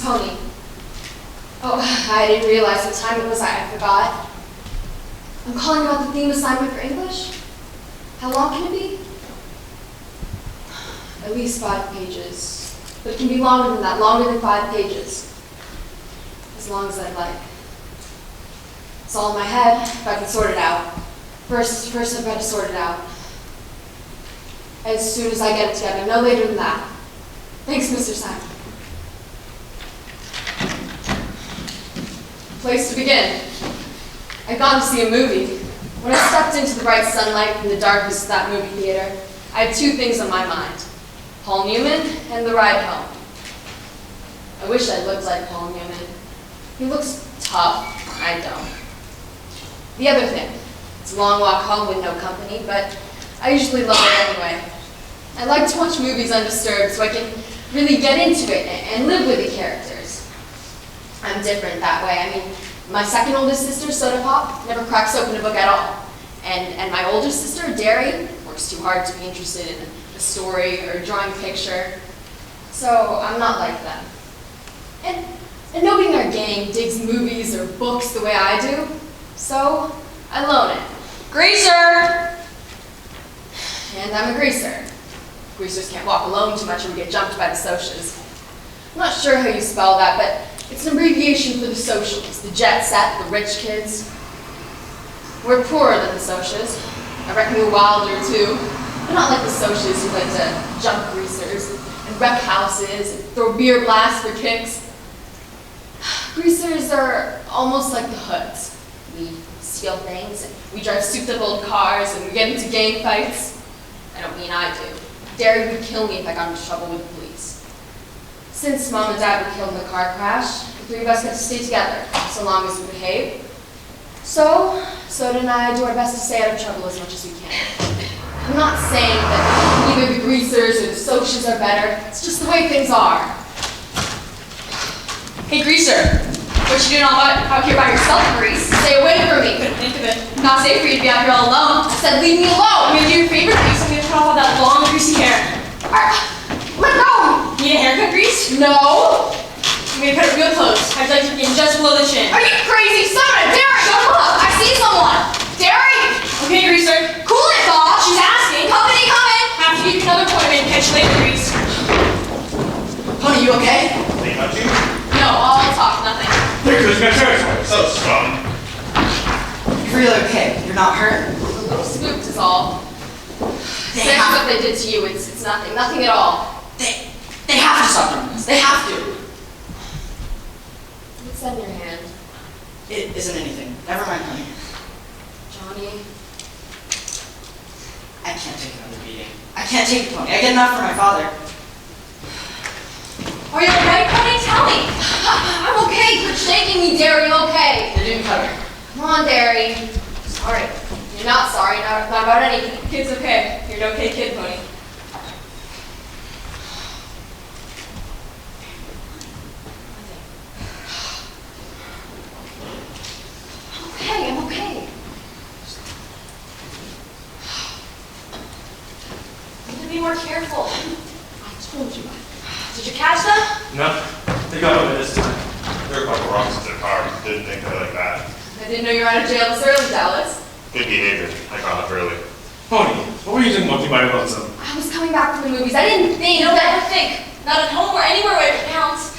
Tony. Oh, I didn't realize what time it was. I forgot. I'm calling about the theme assignment for English. How long can it be? At least 5 pages. But it can be longer than that, longer than 5 pages. As long as I'd like. It's all in my head, if I can sort it out. First I've got to sort it out. As soon as I get it together, no later than that. Thanks, Mr. Syme. Place to begin. I'd gone to see a movie. When I stepped into the bright sunlight from the darkness of that movie theater, I had 2 things on my mind. Paul Newman and the ride home. I wish I looked like Paul Newman. He looks tough. I don't. The other thing. It's a long walk home with no company, but I usually love it anyway. I like to watch movies undisturbed so I can really get into it and live with the characters. I'm different that way. I mean, my second oldest sister, Sodapop, never cracks open a book at all. And my older sister, Darry, works too hard to be interested in a story or drawing a picture. So I'm not like them. And nobody in our gang digs movies or books the way I do. So I loan it. Greaser! And I'm a greaser. Greasers can't walk alone too much or we get jumped by the socials. I'm not sure how you spell that, but it's an abbreviation for the socials, the jet set, the rich kids. We're poorer than the socials. I reckon we're wilder too. We're not like the socials who like to jump greasers and wreck houses and throw beer blasts for kicks. Greasers are almost like the hoods. We steal things and we drive souped up old cars and we get into gang fights. I don't mean I do. Darry would kill me if I got into trouble with the police. Since Mom and Dad were killed in the car crash, the 3 of us got to stay together, so long as we behave. So, Soda and I do our best to stay out of trouble as much as we can. I'm not saying that either the greasers or the socials are better, it's just the way things are. Hey, Greaser. What you doing all out here by yourself, Grease? Stay away from me. Couldn't think of it. Not safe for you to be out here all alone. I said leave me alone. I'm gonna do your favorite, Grease. I'm gonna cut off all that long, greasy hair. Let go! Need a haircut, Grease? No! I'm gonna cut it real close. I'd like to begin just below the chin. Are you crazy? Soda! Darry! Shut up! I see someone! Darry! Okay, Greaser. Cool it, boss! She's asking. Company coming! Have to give you another appointment. Catch you later, Grease. Honey, you okay? Think about you? No, all talk, nothing. They're cruising my territory. So strong. You're really okay. You're not hurt. A little spooked is all. Say what they did to you, it's nothing. Nothing at all. They have to stop doing this. They have to. What's that in your hand? It isn't anything. Never mind, honey. Johnny? I can't take another beating. I can't take it, Tony. I get enough for my father. Are you okay, Connie? Tell me. I'm okay. Quit shaking me, Darry. I'm okay. They didn't cut her. Come on, Darry. Sorry. You're not sorry. Not about anything. Kid's okay. You're an okay kid, Pony. I'm okay. You need to be more careful. I told you. Did you catch them? No, they got over this time. They were quite rocks in their car. Didn't think of it like that. I didn't know you were out of jail this early, Dallas. Good behavior. I got up early. Pony, what were you doing walking by lonesome? I was coming back from the movies. I didn't think. You don't ever think. Not at home or anywhere where it counts.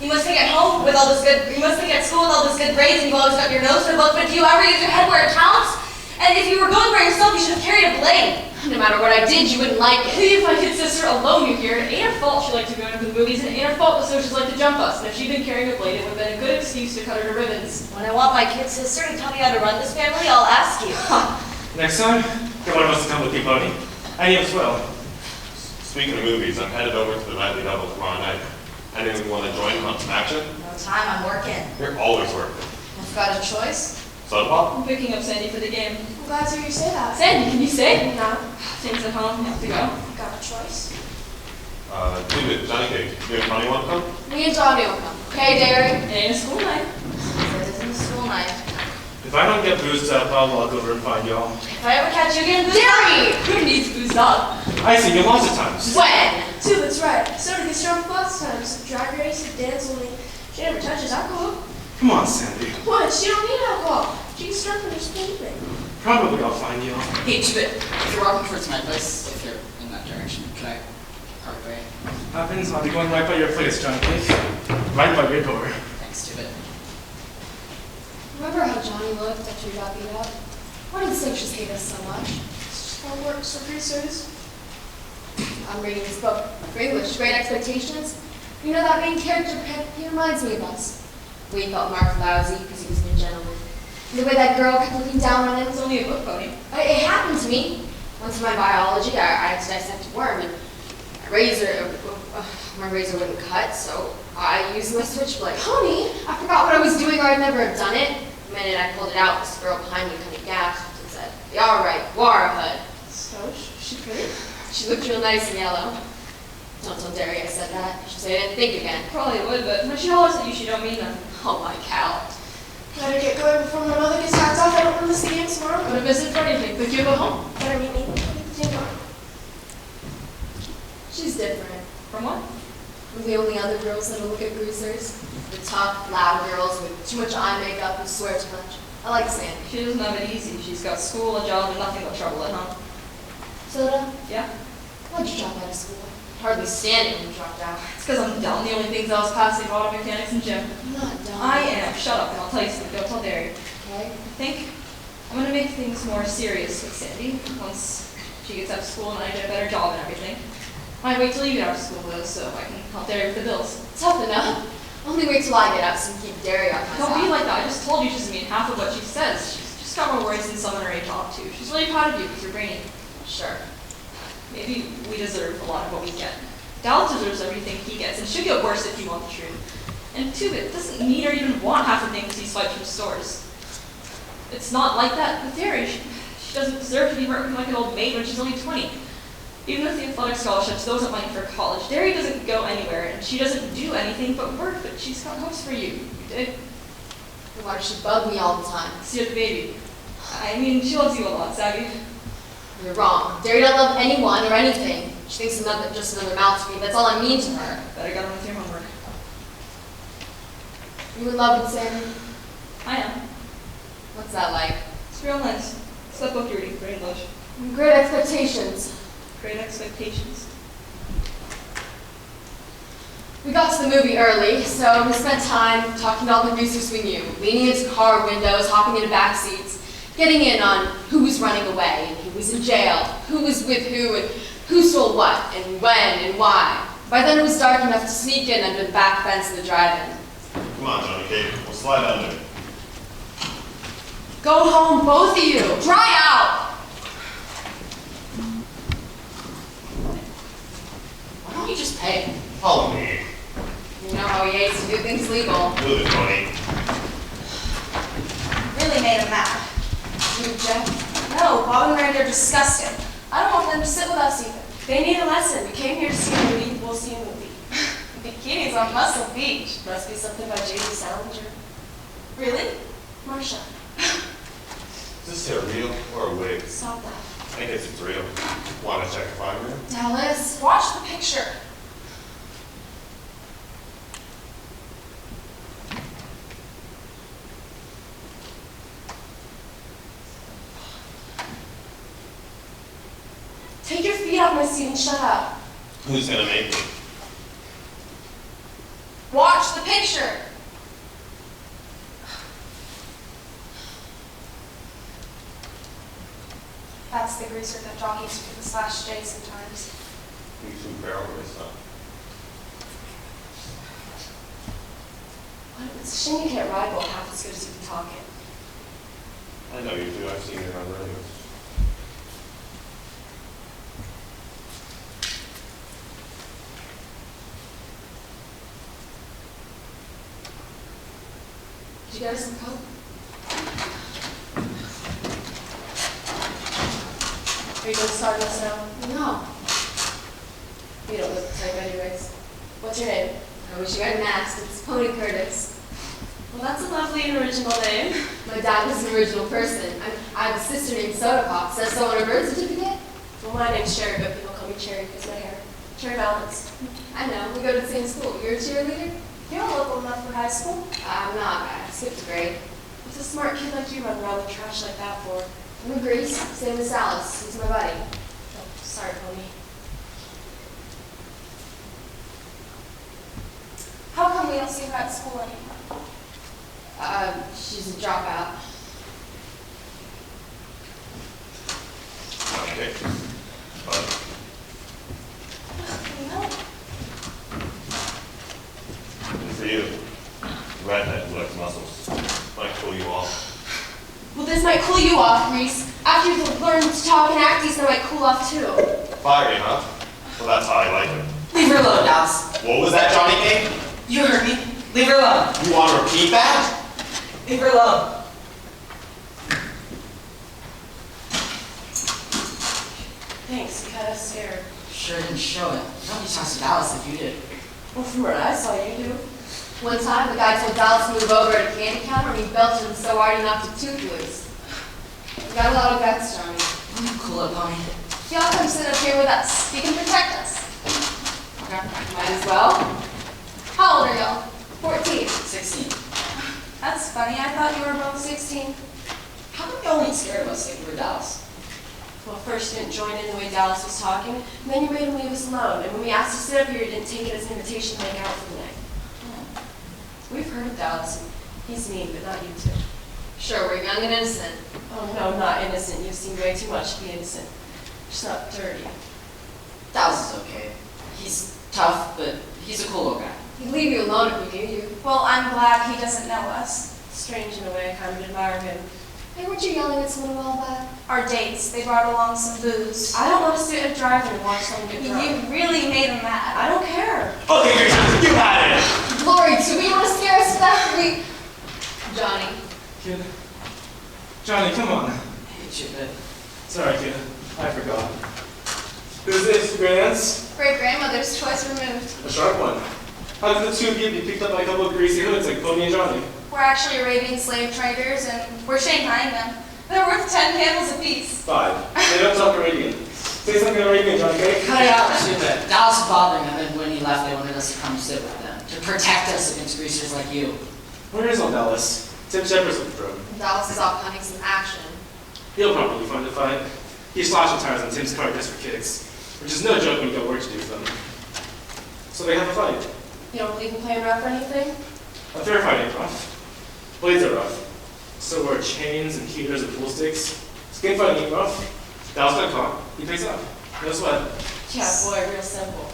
You must think at home with all this good, you must think at school with all this good grades and you've always got your nose in a book, but do you ever use your head where it counts? And if you were going by yourself, you should have carried a blade. No matter what I did, you wouldn't like it. Leave my kid sister alone, you hear? It ain't her fault she liked to go into the movies, and it ain't her fault the socials like to jump us. And if she'd been carrying a blade, it would have been a good excuse to cut her to ribbons. When I want my kid sister to tell me how to run this family, I'll ask you. Next time, get one of us to come with me, Pony. And you as well. Speaking of movies, I'm headed over to the Nightly Double tomorrow night. Anyone want to join on some action? No time, I'm working. You're always working. I've got a choice. Sodapop? I'm picking up Sandy for the game. I'm glad to hear you say that. Sandy, can you stay? No. Things at home, you have to go. Got a choice. Leave it. Johnny Cake. You and Connie want to come? Me and Johnny will come. Okay, Darry? It ain't a school night. It isn't a school night. If I don't get boozed up, I'll walk over and find y'all. If I ever catch you again, Darry! Who needs boozed up? I see you lots of times. When? Too, that's right. So did they start off lots of times. Drag race, dance, only She never touches alcohol. Come on, Sandy. What? She don't need alcohol. She can start when she's sleeping. Probably I'll find you. Hey, Chibit, if you're walking towards my place, if you're in that direction, can I park right? Happens, I'll be going right by your place, Johnny Cake. Right by your door. Thanks, Chibit. Remember how Johnny looked after he got beat up? Why did the socials hate us so much? Homework, so serious. I'm reading this book for English, Great Expectations. You know that main character, he reminds me of us. We felt marked lousy because he was a gentleman. And the way that girl kept looking down on him. It's only a book, buddy. It happened to me. Once in my biology, I had to dissect a worm, and my razor wouldn't cut, so I used my switchblade. Honey, I forgot what I was doing, or I'd never have done it. The minute I pulled it out, this girl behind me kind of gasped and said, "Yeah, all right, Wara Hood." So, she pretty? She looked real nice in yellow. Don't tell Darry I said that. She'll say I didn't think again. Probably would, but when she hollers at you, she don't mean nothing. Oh, my cow. Better get going before my mother gets hacked off. I don't want to see games tomorrow. I'm gonna visit for anything, but you go home. Better meet me. She's different. From what? We're the only other girls that'll look at bruisers. The tough, loud girls with too much eye makeup and swear too much. I like Sandy. She doesn't have it easy. She's got school, a job, and nothing but trouble at home. Soda, Yeah? why'd you drop out of school? Hardly standing when you dropped out. It's because I'm dumb. The only things I was passing were auto mechanics and gym. I'm not dumb. I am. Shut up, and I'll tell you something. Don't tell Darry. Okay? I think I'm going to make things more serious with Sandy once she gets out of school and I get a better job and everything. Might wait till you get out of school, though, so I can help Darry with the bills. Tough enough. Only wait till I get out so you can keep Darry off my Don't side. be like that. I just told you she doesn't mean half of what she says. She's just got more worries than someone her age ought to. She's really proud of you because you're brainy. Sure. Maybe we deserve a lot of what we get. Dallas deserves everything he gets, and should get worse if you want the truth. And Tubit doesn't need or even want half the things he swipes from stores. It's not like that with Darry. She doesn't deserve to be working like an old maid when she's only 20. Even with the athletic scholarships, those are money for college. Darry doesn't go anywhere, and she doesn't do anything but work, but she's got hopes for you. You did. Why does she bug me all the time? See her the baby. I mean, she loves you a lot, Savvy. You're wrong. Darry doesn't love anyone or anything. She thinks just another mouth to me. That's all I mean to her. Better get on with your homework. You in love with Sandy? I am. What's that like? It's real nice. It's that book you're reading for English. Great Expectations. Great Expectations. We got to the movie early, so we spent time talking to all the producers we knew, leaning into car windows, hopping into back seats, getting in on who was running away and who was in jail, who was with who, and who stole what, and when, and why. By then it was dark enough to sneak in under the back fence of the drive-in. Come on, Johnny Cake. We'll slide under. Go home, both of you! Dry out! Why don't you just pay? Follow me. You know how he hates to do things legal. Move it, Tony. Really made him mad. You, Jeff? No, Bob and Randy are disgusting. I don't want them to sit with us even. They need a lesson. We came here to see a movie. We'll see a movie. Bikinis on Muscle Beach. Must be something by J.D. Salinger. Really? Marcia. Is this hair real or a wig? Stop that. I guess it's real. Want to check if I'm real? Dallas? Watch the picture. Take your feet off my seat and shut up. Who's gonna make me? Watch the picture. That's the greaser that jockeys for the slash J sometimes. You two barrel race stuff. It's a shame you can't ride well half as good as you can talk it. I know you two. I've seen you on videos. Did you get us some Coke? Are you going to start us now? No. You don't look the type anyways. What's your name? I wish you hadn't asked. It's Pony Curtis. Well, that's a lovely and original name. My dad was an original person. I have a sister named Sodapop. Says so on her birth certificate. Well, my name's Cherry, but people call me Cherry because my hair. Cherry Balance. I know. We go to the same school. You're a cheerleader? You don't look old enough for high school. I'm not. I skipped a grade. What's a smart kid like you run around with trash like that for? I'm in Greece. Same as Alice. He's my buddy. Oh, sorry, pony. How come we don't see her at school anymore? She's a dropout. Okay. No. And for you, redhead who likes muscles. Might cool you off. Well, this might cool you off, Reese. After you've learned to talk and act, these might cool off too. Fiery, huh? Well, that's how I like it. Leave her alone, Dallas. What was that, Johnny K? You heard me. Leave her alone. You want to repeat that? Leave her alone. Thanks, you kind of scared. Sure didn't show it. Nobody talks to Dallas like you did. Well, from what I saw, you do. One time, the guy told Dallas to move over at a candy counter and he belted him so hard he knocked a tooth loose. We got a lot of bets, Johnny. Cool up, pony. Y'all come sit up here with us. He can protect us. Okay. Might as well. How old are y'all? 14. 16. That's funny. I thought you were both 16. How come you only scared of us like we were Dallas? Well, first you didn't join in the way Dallas was talking, and then you made him leave us alone. And when we asked to sit up here, you didn't take it as an invitation to hang out for the night. We've heard of Dallas, and he's mean, but not you two. Sure, we're young and innocent. Oh, no, not innocent. You've seen way too much to be innocent. Just not dirty. Dallas is okay. He's tough, but he's a cool little guy. He'd leave you alone if we knew you. Well, I'm glad he doesn't know us. Strange in a way, I kind of admire him. Hey, weren't you yelling at someone a while back? Our dates, they brought along some booze. I don't want to sit and drive and watch someone get drunk. You really made him mad. I don't care. Okay, you had it! Glory to me, you want to scare us to that? Johnny. Kid. Johnny, come on. Hey, Chip. Sorry, kid. I forgot. Who's this, your grands? Great-grandmother's twice removed. A sharp one. How did the two of you be picked up by a couple of greasy hoods like Pony and Johnny? We're actually Arabian slave traders, and we're Shanghaiing them. They're worth 10 candles apiece. 5. They don't talk Arabian. Say something Arabian, Johnny K. Cut it out, Chip. Dallas was bothering them, and when he left, they wanted us to come sit with them. To protect us against greasers like you. Where is old Dallas? Tim Shepard's looking for him. Dallas is off hunting some action. He'll probably find a fight. He's slashing tires on Tim's car just for kicks, which is no joke when you got work to do for them. So they have a fight. You don't believe in playing rough or anything? A fair fight ain't rough. Blades are rough. So are chains and heaters and pool sticks. Skin fighting ain't rough. Dallas got caught. He pays up. No sweat. Yeah, boy, real simple.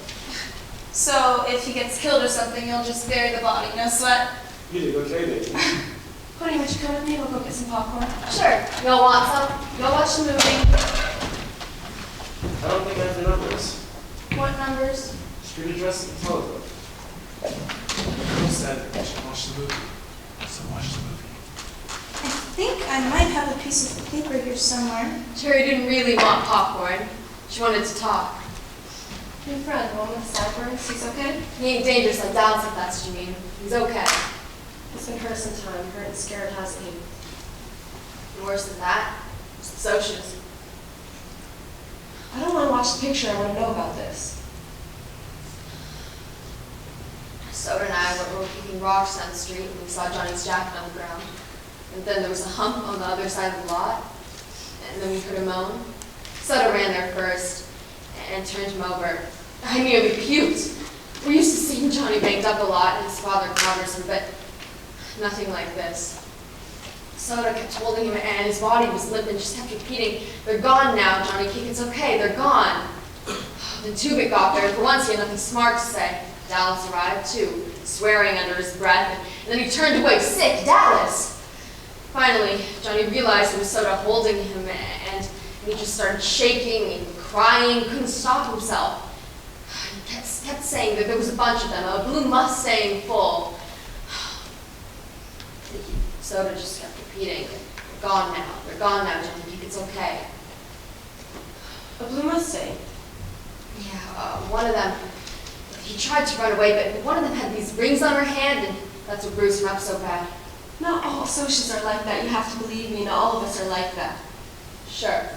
So if he gets killed or something, you'll just bury the body, no sweat? You did okay, baby. Honey, would you come with me? We'll go get some popcorn. Sure. Y'all want some? Go watch the movie. I don't think I have the numbers. What numbers? Street address and telephone. I said we should watch the movie. So watch the movie. I think I might have a piece of paper here somewhere. Terry didn't really want popcorn. She wanted to talk. Your friend, the one with sideburns, he's okay? He ain't dangerous like Dallas, if that's what you mean. He's okay. He's been hurt some time, hurt and scared, hasn't he? And worse than that, it's the socials. I don't want to watch the picture, I want to know about this. Soda and I were kicking rocks down the street when we saw Johnny's jacket on the ground. And then there was a hump on the other side of the lot. And then we heard a moan. Soda ran there first and turned him over. I nearly puked. We're used to seeing Johnny banged up a lot and his father covers him, but nothing like this. Soda kept holding him and his body was limp and just kept repeating, "They're gone now, Johnny K, it's okay, they're gone." Then Tubik got there, and for once he had nothing smart to say. Dallas arrived too, swearing under his breath, and then he turned away, sick, Dallas! Finally, Johnny realized it was Soda holding him, and he just started shaking and crying, couldn't stop himself. He kept saying that there was a bunch of them, a blue Mustang full. Soda just kept repeating, "They're gone now, Johnny, it's okay." A blue Mustang? Yeah, one of them, he tried to run away, but one of them had these rings on her hand, and that's what bruised him up so bad. Not all socials are like that, you have to believe me, not all of us are like that. Sure,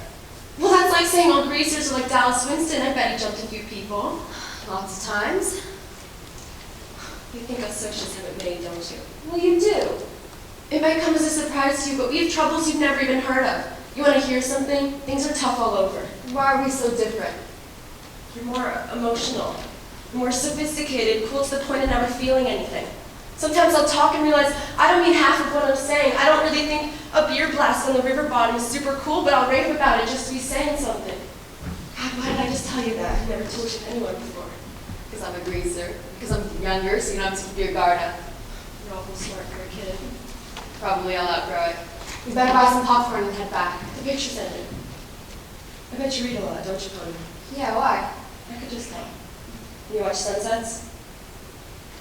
Well, that's like saying all greasers are like Dallas Winston, I bet he jumped a few people. lots of times. You think us socials haven't made, don't you? Well, you do. It might come as a surprise to you, but we have troubles you've never even heard of. You want to hear something? Things are tough all over. Why are we so different? You're more emotional, more sophisticated, cool to the point of never feeling anything. Sometimes I'll talk and realize I don't mean half of what I'm saying. I don't really think a beer blast on the river bottom is super cool, but I'll rave about it just to be saying something. God, why did I just tell you that? I've never told you to anyone before. Because I'm a greaser. Because I'm younger, so you don't have to keep your guard up. You're awful smart for a kid. Probably I'll outgrow it. We better buy some popcorn and head back. The picture's ended. I bet you read a lot, don't you, Paula? Yeah, why? I could just tell. You watch sunsets?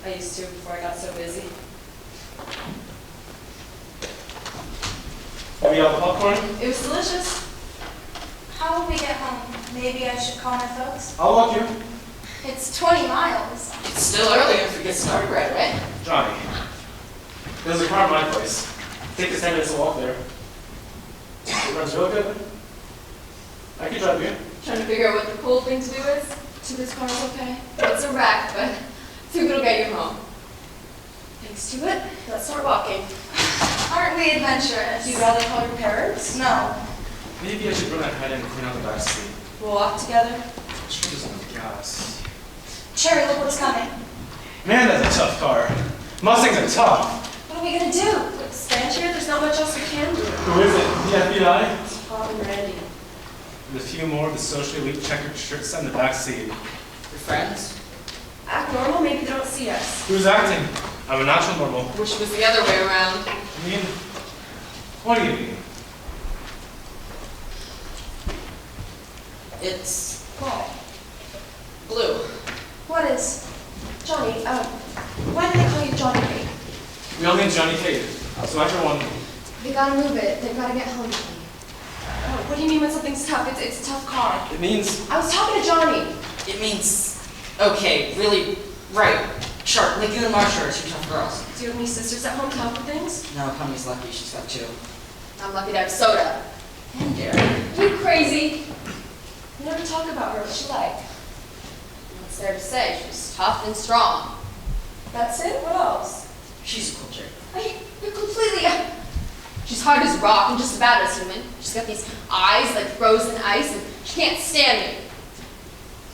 I used to before I got so busy. Maybe all the popcorn? It was delicious. How will we get home? Maybe I should call my folks? I'll walk you. It's 20 miles. It's still early if we get started right away. Johnny, there's a car at my place. Take us 10 minutes to walk there. It runs real good. I can drive you. Trying to figure out what the cool thing to do is? Tubit's car's okay. It's a wreck, but Tubit'll get you home. Thanks, Tubit. Let's start walking. Aren't we adventurous? You'd rather call your parents? No. Maybe I should run ahead and clean out the back seat. We'll walk together. Sure doesn't have gas. Cherry, look what's coming. Man, that's a tough car. Mustangs are tough. What are we gonna do? Stand here? There's not much else we can do. Who is it? The FBI? It's Bob and Randy. And a few more of the socially elite checkered shirts set in the back seat. Your friends? Act normal, maybe they don't see us. Who's acting? I'm a natural normal. Wish it was the other way around. I mean, what do you mean? It's What? blue. What is? Johnny, why do they call you Johnny K? We all named Johnny K. So everyone, They gotta move it. They've gotta get home. Oh, what do you mean when something's tough? It's a tough car. it means I was talking to Johnny. It means, okay, really, right, sharp, like you and Marcia are two tough girls. Do you have any sisters at home to help with things? No, Pummy's lucky, she's got two. I'm lucky to have soda. And Darry. You crazy? You never talk about her. What's she like? What's there to say? She's tough and strong. That's it? What else? She's a cool chick. You're completely... She's hard as rock and just about as human. She's got these eyes like frozen ice and she can't stand me.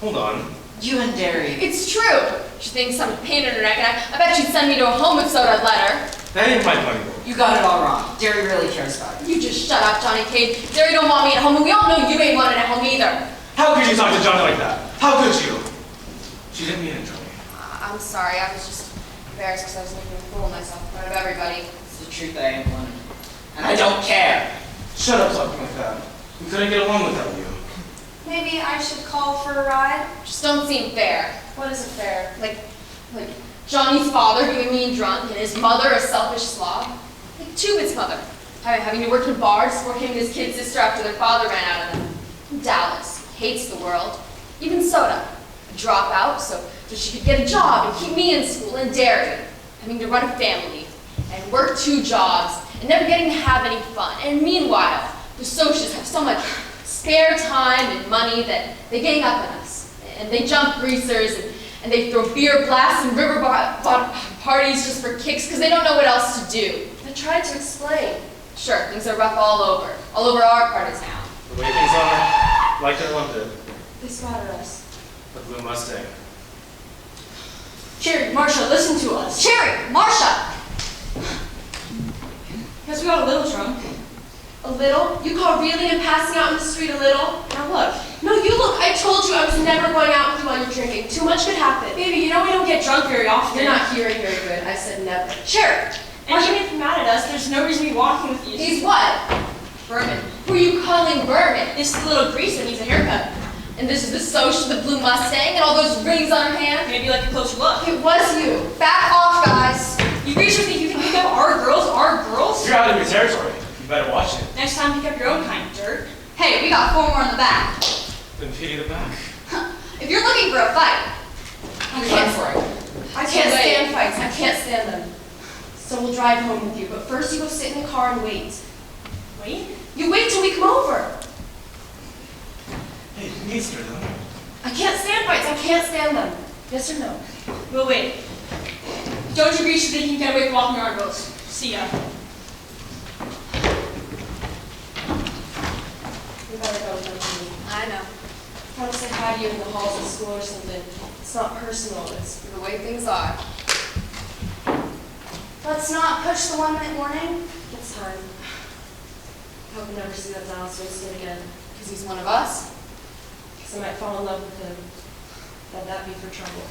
hold on. You and Darry. It's true. She thinks I'm a pain in her neck and I bet she'd send me to a home if Soda let her. That ain't my money. You got it all wrong. Darry really cares about you. You just shut up, Johnny K. Darry don't want me at home and we all know you ain't wanted at home either. How could you talk to Johnny like that? How could you? She didn't mean it, Johnny. I'm sorry. I was just embarrassed because I was making a fool of myself in front of everybody. It's the truth, I ain't one. And I don't care. Shut up talking like that. We couldn't get along without you. Maybe I should call for a ride? Just don't seem fair. What isn't fair? Like Johnny's father being mean drunk and his mother a selfish slob. Like Tubit's mother, having to work in bars to support him and his kid sister after their father ran out of them. Dallas hates the world. Even Soda, a dropout so she could get a job and keep me in school. And Darry, having to run a family and work 2 jobs and never getting to have any fun. And meanwhile, the socials have so much spare time and money that they gang up on us. And they jump greasers and they throw beer blasts and river parties just for kicks because they don't know what else to do. I tried to explain. Sure, things are rough all over our part of town. The way things are, like I loved it. They spotted us. The blue Mustang. Cherry, Marcia, listen to us. Cherry, Marcia! Guess we got a little drunk. A little? You call reeling and passing out in the street a little? Now look. No, you look. I told you I was never going out with you while you're drinking. Too much could happen. Baby, you know we don't get drunk very often. You're not hearing very good. I said never. Sure. And even if you're mad at us, there's no reason to be walking with you. He's what? Berman. Who are you calling Berman? This is a little grease that needs a haircut. And this is the social, the blue Mustang, and all those rings on her hand? Maybe like a closer look. It was you. Back off, guys. You greasers think you can pick up our girls? You're out of your territory. You better watch it. Next time, pick up your own kind, jerk. Hey, we got 4 more in the back. Then pity the back. If you're looking for a fight, I'm fine for it. I can't stand fights. I can't stand them. So we'll drive home with you. But first you go sit in the car and wait. Wait? You wait till we come over. Hey, you need her though. I can't stand fights. I can't stand them. Yes or no? We'll wait. Don't you agree so that you can get away from walking around boats? See ya. We better go, don't you? I know. I want to say hi to you in the halls of school or something. It's not personal, it's... The way things are. Let's not push the 1 minute warning. It's time. I hope you never see that Dallas wasted again. Because he's one of us. Because I might fall in love with him. Then that'd be for trouble.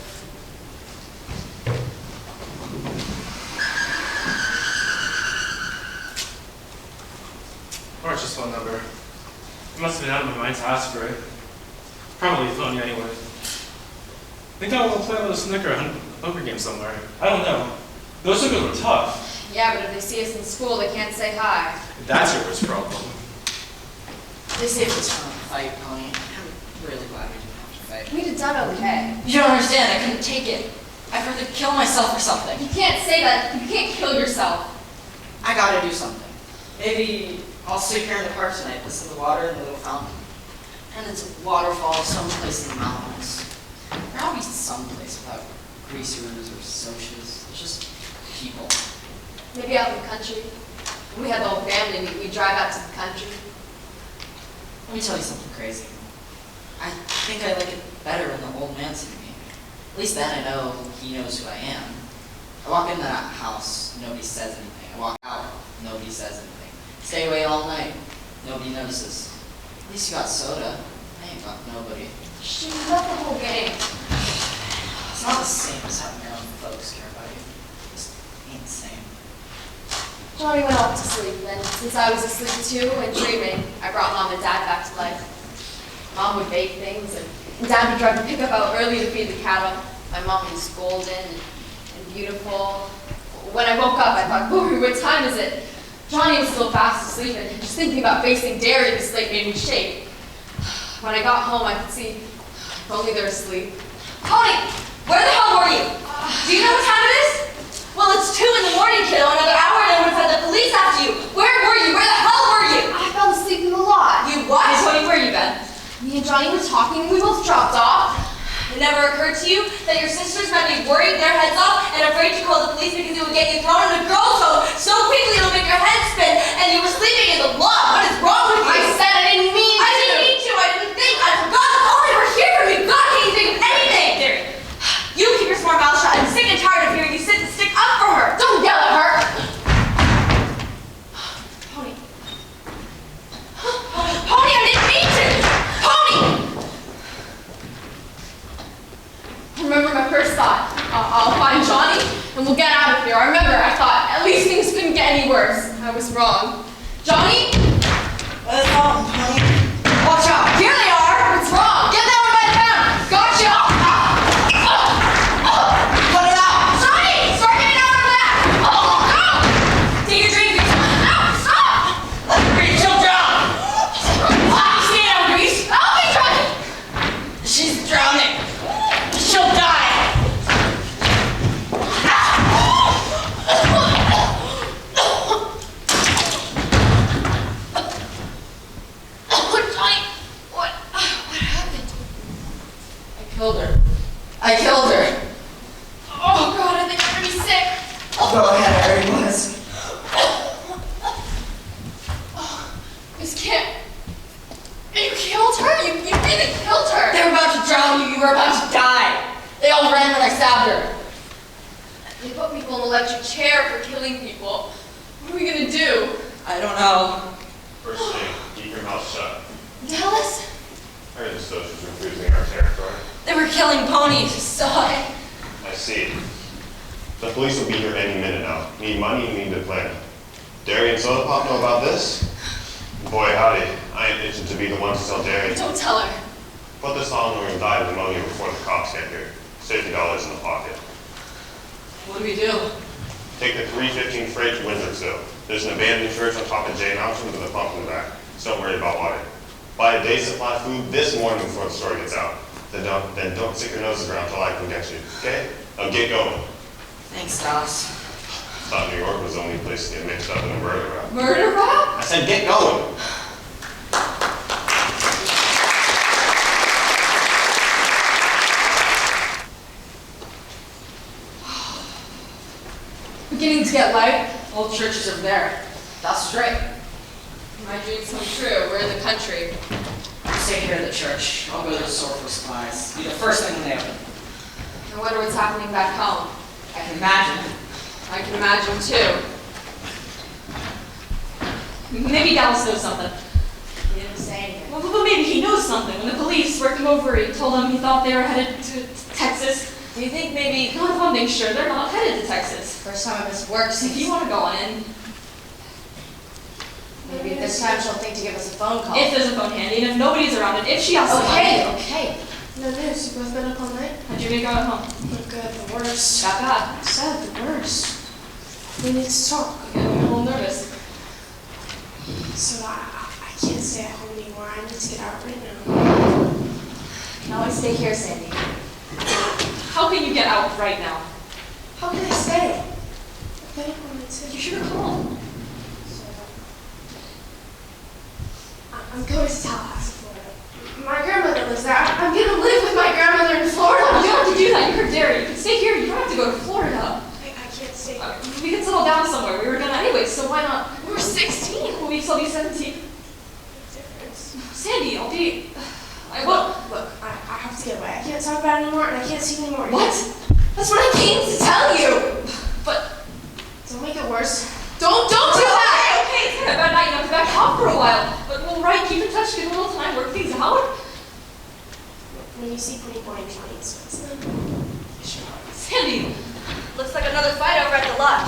Marcia's phone number. It must have been out of my mind to ask for it. Probably phone anyway. I think I will play a little snooker or poker game somewhere. I don't know. Those snookers were tough. Yeah, but if they see us in school, they can't say hi. That's your worst problem. They saved us from a fight, Pony. I'm really glad we didn't have to fight. We'd have done okay. You don't understand. I couldn't take it. I'd rather kill myself or something. You can't say that. You can't kill yourself. I gotta do something. Maybe I'll sit here in the park tonight, listen to the water in the little fountain. And it's a waterfall someplace in the mountains. There'll always be someplace without greasers or socias. There's just people. Maybe out in the country. When we had the whole family, we'd drive out to the country. Let me tell you something crazy. I think I like it better when the old man sees me. At least then I know he knows who I am. I walk in that house, nobody says anything. I walk out, nobody says anything. Stay away all night, nobody notices. At least you got soda. I ain't got nobody. She left the whole game. It's not the same as having your own folks care about you. It just ain't the same. Johnny went off to sleep, and since I was asleep too and dreaming, I brought Mom and Dad back to life. Mom would bake things, and Dad would drive the pickup out early to feed the cattle. My mom was golden and beautiful. When I woke up, I thought, boy, what time is it? Johnny was still fast asleep, and just thinking about facing Darry this late made me shake. When I got home, I could see if only they're asleep. Pony, where the hell were you? Do you know what time it is? Well, it's 2 in the morning, kiddo. Another hour and I would have had the police after you. Where were you? Where the hell were you? I fell asleep in the lot. You what? Hey, Tony, where you been? Me and Johnny were talking, and we both dropped off. It never occurred to you that your sisters might be worried their heads off and afraid to call the police because it would get you thrown in a girl's home so quickly it'll make your head spin, and you were sleeping in the lot. What is wrong with you? I said I didn't mean I didn't mean to. I didn't think. I forgot. That's all I ever hear from you. God can't think of anything. Darry, you keep your smart mouth shut. I'm sick and tired of hearing you sit and stick up for her. Don't yell at her! Pony. Pony, I didn't mean to. Pony. Remember my first thought. I'll find Johnny, and we'll get out of here. I remember, I thought, at least things couldn't get any worse. I was wrong. Johnny? What's wrong, Pony? Watch out! Here they are! What's wrong? Get that one by the pound! Gotcha! Put it out! Johnny! Start getting out of that! Oh, no! Take a drink. No, stop! Let me breathe. She'll drown! Stay down, Grease. Help me, Johnny! She's drowning! She'll die! Johnny, what happened? I killed her. Oh, God, I think I'm gonna be sick. Go ahead, Erin. This can't... You killed her? You really killed her? They were about to drown you. You were about to die. They all ran when I stabbed her. They put people in the electric chair for killing people. What are we gonna do? I don't know. First thing, keep your mouth shut. Tell us. I heard the socials were cruising our territory. They were killing ponies. Saw it. I see. The police will be here any minute now. Need money, need to plan. Darry and Sodapop know about this? Boy, howdy. I ain't itching to be the one to tell Darry. Don't tell her. Put this on and die of pneumonia before the cops get here. $50 in the pocket. What do we do? Take the 315 freight to Windsorville. There's an abandoned church on top of J Mountain with a pump in the back. So don't worry about water. Buy a day's supply of food this morning before the story gets out. Then don't stick your noses around till I can get you, okay? Now get going. Thanks, Dallas. Thought New York was the only place to get mixed up in a murder rap. Murder rap? I said get going. dreams get light. Old churches over there. That's right. My dreams come true. We're in the country. Stay here at the church. I'll go to the store for supplies. Be the first thing when they open. I wonder what's happening back home. I can imagine. I can imagine too. Maybe Dallas knows something. He didn't say anything. Well, but maybe he knows something. When the police worked him over, he told them he thought they were headed to Texas. Do you think maybe No, one thing's sure, they're not headed to Texas. first time of his work If since you want to go on in, maybe this time she'll think to give us a phone call. if there's a phone handy, and if nobody's around, and if she has someone. Okay. No news. You both been up all night? How'd you make out at home? Not good. The worst. Got bad. Sad. The worst. We need to talk. I'm a little nervous. So I can't stay at home anymore. I need to get out right now. You can always stay here, Sandy. How can you get out right now? How can I stay? I don't want to. You should have called. I'm going to Tallahassee, Florida. My grandmother lives there. I'm going to live with my grandmother in Florida. You don't have to do that. You're Darry. You can stay here. You don't have to go to Florida. I can't stay here. We can settle down somewhere. We were gonna anyway, so why not? We're 16. Well, we still be 17. Difference. Sandy, I'll be. I will. Look, I have to get away. I can't talk about it anymore, and I can't see you anymore. What? That's what I came to tell you. But. Don't make it worse. Don't do that. Okay, it's kind of bad night. You have to back off for a while. But we'll write, keep in touch, give a little time, work things out. When you see pretty boy and Johnny, so it's them. Sure. Sandy. Looks like another fight over at the lot.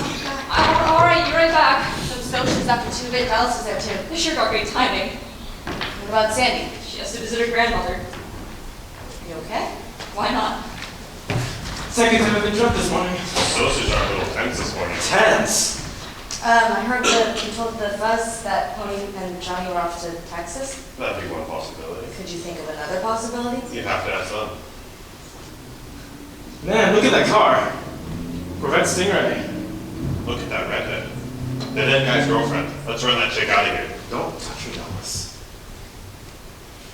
All right, you're right back. Some socials after 2-bit Dallas is there too. They sure got great timing. What about Sandy? She has to visit her grandmother. You okay? Why not? Second time I've been drunk this morning. Socials are a little tense this morning. Tense? I heard you told the Fuzz that Pony and Johnny were off to Texas. That'd be one possibility. Could you think of another possibility? You'd have to ask them. Man, look at that car. Corvette Stingray. Look at that redhead. The dead guy's girlfriend. Let's run that chick out of here. Don't touch her, Dallas.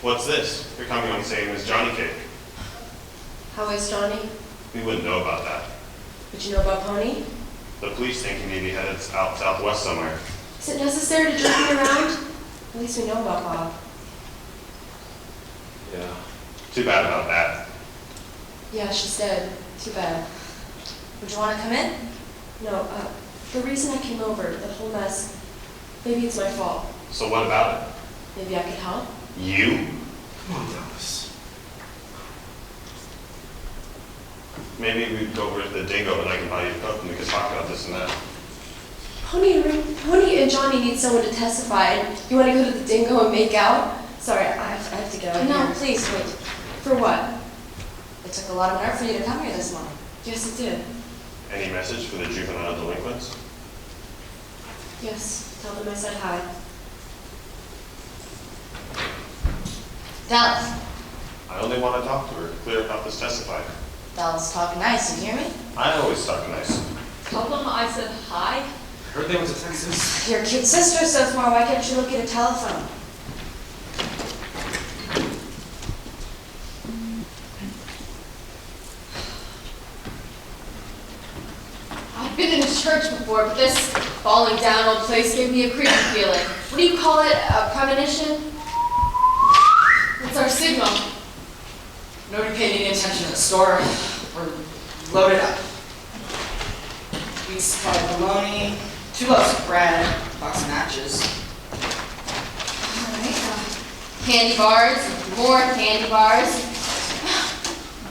What's this? You're coming on the same as Johnny Cake. How is Johnny? We wouldn't know about that. Did you know about Pony? The police think he may be headed out southwest somewhere. Is it necessary to drive me around? At least we know about Bob. Yeah. Too bad about that. Yeah, she's dead. Too bad. Would you want to come in? No, the reason I came over, the whole mess, maybe it's my fault. So what about it? Maybe I could help? You? Come on, Dallas. Maybe we'd go over to the Dingo and I can buy you a Coke and we could talk about this and that. Pony and Johnny need someone to testify, and you want to go to the Dingo and make out? Sorry, I have to get out of No, here. please wait. For what? It took a lot of nerve for you to come here this morning. Yes, it did. Any message for the juvenile delinquents? Yes, tell them I said hi. Dallas. I only want to talk to her, clear about this testifying. Dallas talking nice, you hear me? I always talk nice. Tell them I said hi. I heard they went to Texas. Your kid sister so smart, why can't you look at a telephone? I've been in a church before, but this falling down old place gave me a creepy feeling. What do you call it? A premonition? It's our signal. Nobody paid any attention at the store. We're loaded up. We supplied bologna, 2 loaves of bread, a box of matches. Candy bars, more candy bars.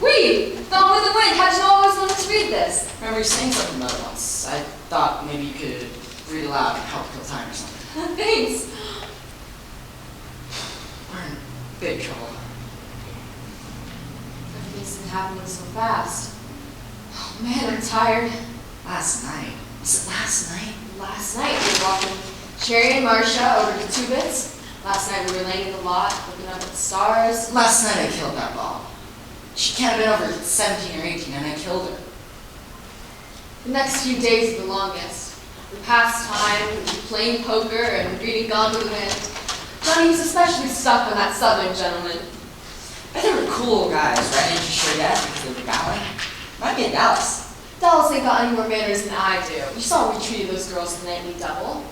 Weed! Gone with the wind. How'd you always want to read this? Remember you saying something about it once. I thought maybe you could read aloud and help kill time or something. Thanks. We're in big trouble. Everything's been happening so fast. Oh man, I'm tired. Last night. Was it last night? Last night we were walking Cherry and Marcia over to 2-bits. Last night we were laying in the lot, looking up at the stars. Last night I killed that ball. She can't have been over 17 or 18 and I killed her. The next few days are the longest. We passed time playing poker and reading Gone with the Wind. Johnny was especially stuck on that southern gentleman. I think they were cool guys, right? Didn't you sure yet because they were Valley? Might be in Dallas. Dallas ain't got any more manners than I do. You saw how we treated those girls in the nightly double.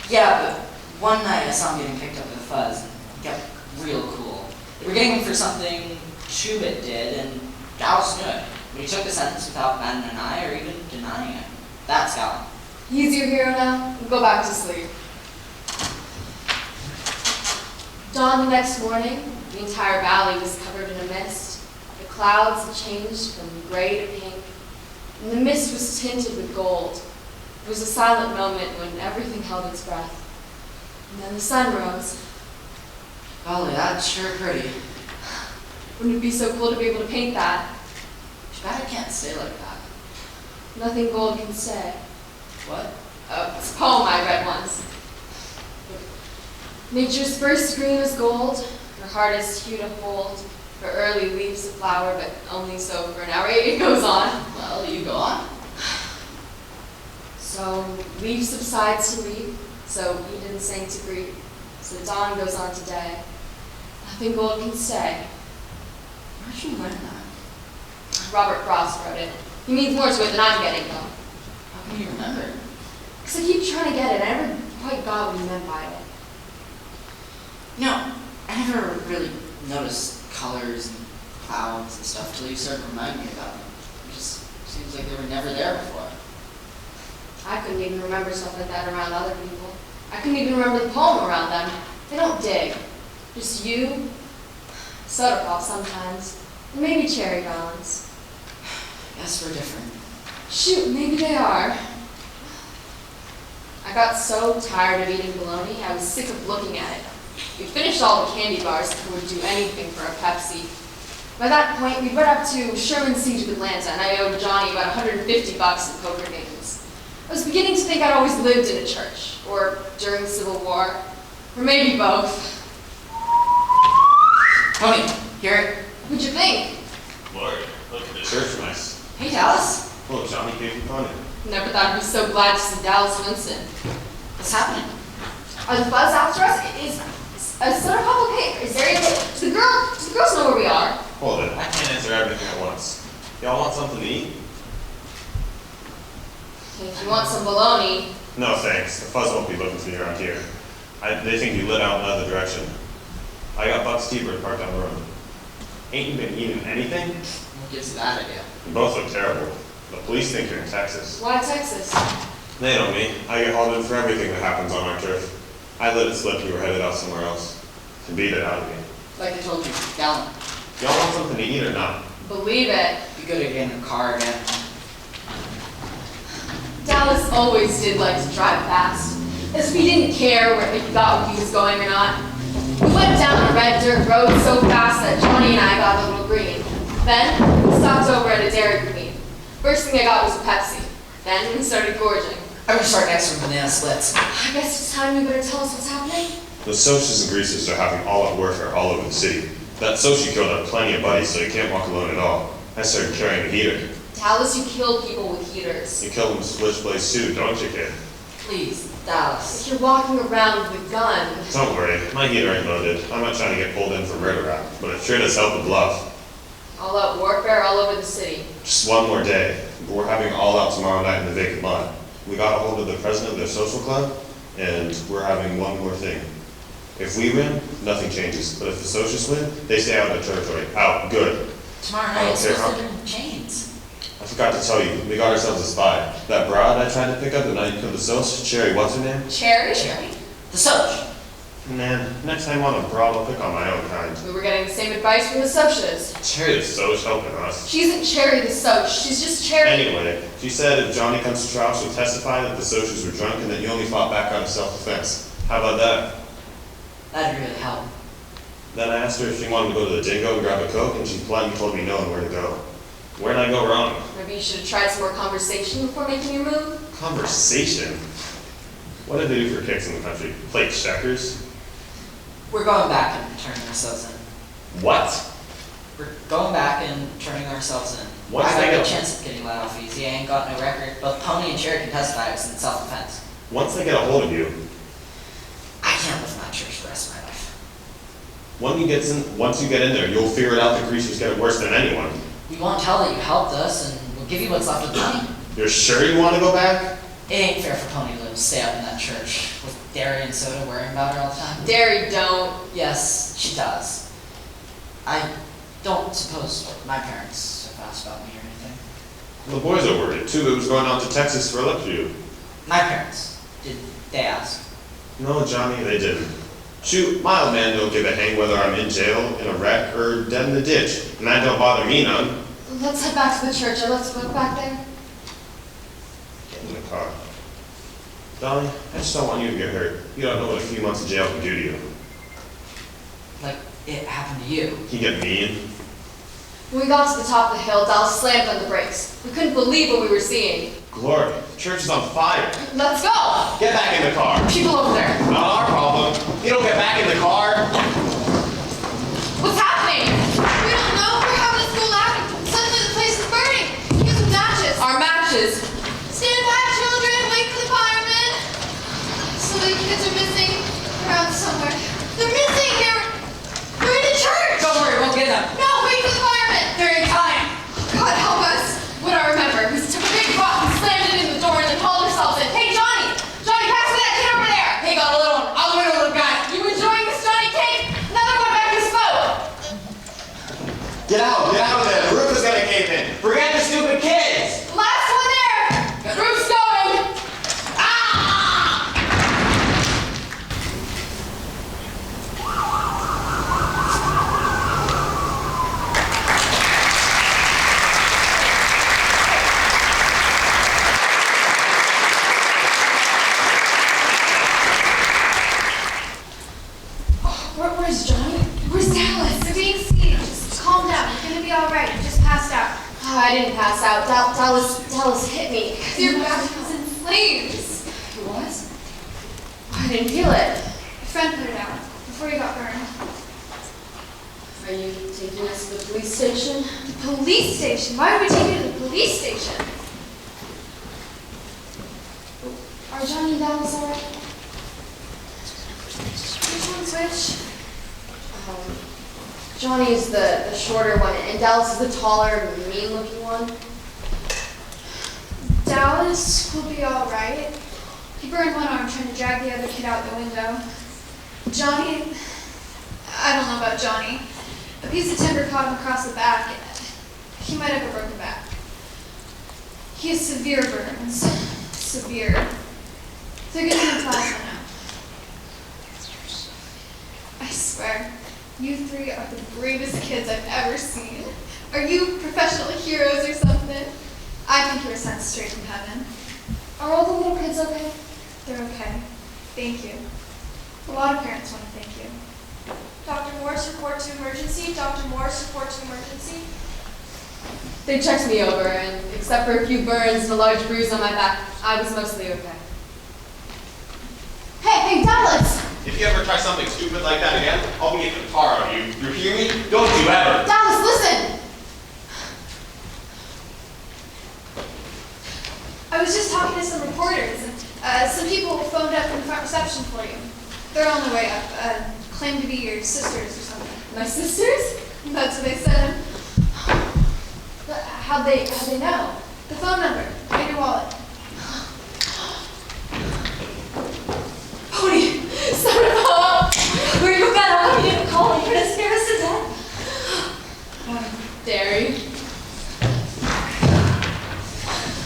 Yeah, but one night I saw him getting picked up with a fuzz and he got real cool. They were getting him for something Schubert did, and Dallas knew it. But he took the sentence without batting an eye or even denying it. That's Gal. He's your hero now. Go back to sleep. Dawn the next morning, the entire valley was covered in a mist. The clouds had changed from gray to pink, and the mist was tinted with gold. It was a silent moment when everything held its breath. And then the sun rose. Golly, that's sure pretty. Wouldn't it be so cool to be able to paint that? Too bad I can't stay like that. Nothing gold can stay. What? Oh, it's a poem I read once. Nature's first green was gold, her hardest hue to hold, her early leaves a flower, but only so for an hour. It goes on. Well, you go on. So leaf subsides to leaf, so Eden sang to greet, so dawn goes on to day. Nothing gold can stay. Where'd you learn that? Robert Frost wrote it. He means more to it than I'm getting, though. How can you remember? Because I keep trying to get it. I never quite got what he meant by it. You know, I never really noticed colors and clouds and stuff till you started reminding me about them. It just seems like they were never there before. I couldn't even remember stuff like that around other people. I couldn't even remember the poem around them. They don't dig. Just you, Sodapop sometimes, and maybe cherry garlands. Guess we're different. Shoot, maybe they are. I got so tired of eating bologna, I was sick of looking at it. We finished all the candy bars and would do anything for a Pepsi. By that point, we'd read up to Sherman Siege of Atlanta, and I owed Johnny about $150 in poker games. I was beginning to think I'd always lived in a church, or during the Civil War, or maybe both. Tony, hear it? What'd you think? Lord, look at the church nice. Hey, Dallas. Well, Johnny K from Conan. Never thought I'd be so glad to see Dallas Winston. What's happening? Are the fuzz after us? Is Sodapop Kate? Is there anything? Do the girls know where we are? Hold it, I can't answer everything at once. Y'all want something to eat? If you want some bologna. No thanks, the fuzz won't be looking for you around here. They think you lit out in another direction. I got Buck's T-Bird parked down the road. Ain't you been eating anything? What gives you that idea? You both look terrible. The police think you're in Texas. Why Texas? They know me. I get hauled in for everything that happens on our turf. I let it slip you were headed out somewhere else. To beat it out of me. Like I told you, Gallon. Y'all want something to eat or not? Believe it. Be good at getting in a car again. Dallas always did like to drive fast. As if he didn't care if he got where he was going or not. We went down a red dirt road so fast that Johnny and I got a little green. Then, we stopped over at a Dairy Queen. First thing I got was a Pepsi. Then, we started gorging. I'm gonna start next from banana splits. I guess it's time you better tell us what's happening. The Socs and Greases are having all-out warfare all over the city. That Soc killed had plenty of buddies, so he can't walk alone at all. I started carrying a heater. Dallas, you kill people with heaters. You kill them with switchblade suit, don't you, kid? Please, Dallas. If you're walking around with a gun. Don't worry, my heater ain't loaded. I'm not trying to get pulled in for murder rap, but it sure does help the bluff. All out warfare all over the city. Just one more day. We're having all-out tomorrow night in the vacant lot. We got a hold of the president of their social club, and we're having one more thing. If we win, nothing changes. But if the socialists win, they stay out of their territory. Out. Good. Tomorrow I night, don't it's care supposed how- to be in chains. I forgot to tell you, we got ourselves a spy. That broad I tried to pick up the night you killed the Soc, Cherry, what's her name? Cherry? Cherry. The Soc. Man, next time I want a broad, I'll pick on my own kind. We were getting the same advice from the Socias. Cherry the Soc helping us. She isn't Cherry the Soc, she's just Cherry. Anyway, she said if Johnny comes to trial, she'll testify that the Socias were drunk and that you only fought back out of self-defense. How about that? That'd really help. Then I asked her if she wanted to go to the Dingo and grab a Coke, and she politely told me no and where to go. Where'd I go wrong? Maybe you should have tried some more conversation before making your move. Conversation? What did they do for kicks in the country? Play checkers? We're going back and turning ourselves in. What? We're going back and turning ourselves in. What's I got that a go- chance of getting let off easy. I ain't got no record. Both Pony and Cherry can testify it was in self-defense. Once they get a hold of you, I can't live in that church for the rest of my life. once you get in there, you'll figure it out the creatures get it worse than anyone. We won't tell that you helped us, and we'll give you what's left of the money. You're sure you want to go back? It ain't fair for Pony to stay up in that church with Darry and Soda worrying about her all the time. Darry don't. Yes, she does. I don't suppose my parents have asked about me or anything. The boys are worried. Too. It was going out to Texas for a lecture. My parents, did they ask? No, Johnny, they didn't. Shoot, my old man don't give a hang whether I'm in jail, in a wreck, or dead in the ditch. And that don't bother me none. Let's head back to the church, or let's walk back there. Get in the car. Dolly, I just don't want you to get hurt. You don't know what a few months in jail can do to you. Like, it happened to you. You get mean. When we got to the top of the hill, Dallas slammed on the brakes. We couldn't believe what we were seeing. Glory, the church is on fire. Let's go! Get back in the car. People over there. Not our problem. You don't get back in the car. What's happening? We don't know. We're having a school outing. Suddenly the place is burning. Here's some matches. Our matches. Stand back, children. Wait for the firemen. So the kids are missing around somewhere. They're missing. They're in the church. Don't worry, we'll get them. No, wait for the firemen. They're in time. God help us. What I remember, we took a big rock and slammed it in the door and then hauled ourselves in. Hey, Johnny! Johnny, pass me that kid over there! Hey, got a little one. I'll win a little guy. You enjoying this, Johnny Cake? Another one back to smoke! Get out of there. The roof is gonna cave in. Forget the stupid kids. Last one there! The roof's going! Where's Johnny? Where's Dallas? They're being sieged. Just calm down. You're gonna be all right. You just passed out. Oh, I didn't pass out. Dallas hit me. Your back was in flames. It was? I didn't feel it. Your friend put it out before you got burned. Are you taking us to the police station? The police station? Why would we take you to the police station? Are Johnny and Dallas all right? Which one's which? Johnny's the shorter one, and Dallas is the taller, mean-looking one. Dallas will be all right. He burned one arm trying to drag the other kid out the window. Johnny, I don't know about Johnny. A piece of timber caught him across the back, and he might have a broken back. He has severe burns. Severe. They're getting him plasma now. I swear, you three are the bravest kids I've ever seen. Are you professional heroes or something? I think you were sent straight from heaven. Are all the little kids okay? They're okay. Thank you. A lot of parents want to thank you. Dr. Morris, report to emergency. Dr. Morris, report to emergency. They checked me over, and except for a few burns and a large bruise on my back, I was mostly okay. Hey, Dallas! If you ever try something stupid like that again, I'll be getting the tar out of you. You hear me? Don't you ever. Dallas, listen! I was just talking to some reporters, and some people phoned up from the front reception for you. They're on their way up. Claim to be your sisters or something. My sisters? That's what they said. But how'd they know? The phone number in your wallet. Pony! Sodapop! Where you got out? You didn't call me. You're gonna scare us to death. Darry.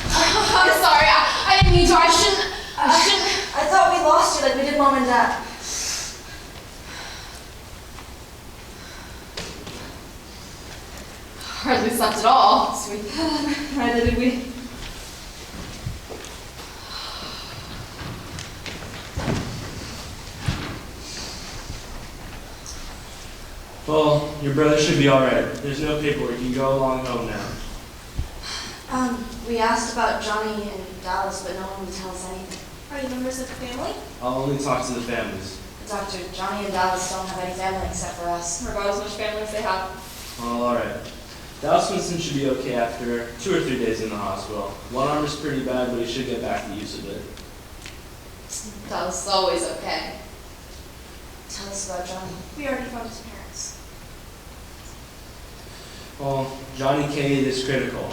I'm sorry. I didn't mean to. I shouldn't. I thought we lost you like we did Mom and Dad. Hardly slept at all. Sweet. Neither did we. Well, your brother should be alright. There's no paperwork. You can go along home now. We asked about Johnny and Dallas, but no one would tell us anything. Are you members of the family? I'll only talk to the families. Doctor, Johnny and Dallas don't have any family except for us. Or about as much family as they have. Well, alright. Dallas Winston should be okay after 2 or 3 days in the hospital. One arm is pretty bad, but he should get back to use of it. Dallas is always okay. Tell us about Johnny. We already phoned his parents. Well, Johnny K is critical.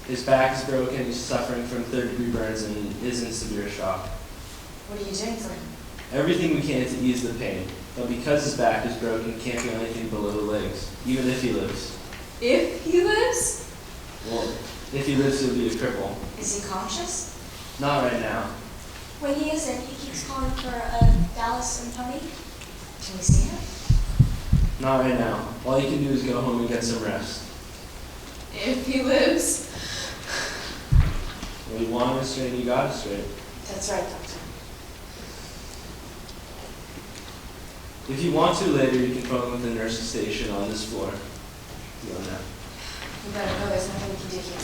His back is broken, he's suffering from third-degree burns, and is in severe shock. What are you doing for him? Everything we can to ease the pain, but because his back is broken, he can't feel anything below the legs, even if he lives. If he lives? Well, if he lives, he'll be a cripple. Is he conscious? Not right now. When he isn't, he keeps calling for Dallas and Pony. Can we see him? Not right now. All you can do is go home and get some rest. If he lives. Well, you want him straight, you got it straight. That's right, Doctor. If you want to later, you can phone with the nurse's station on this floor. You know that. You better go, there's nothing we can do here.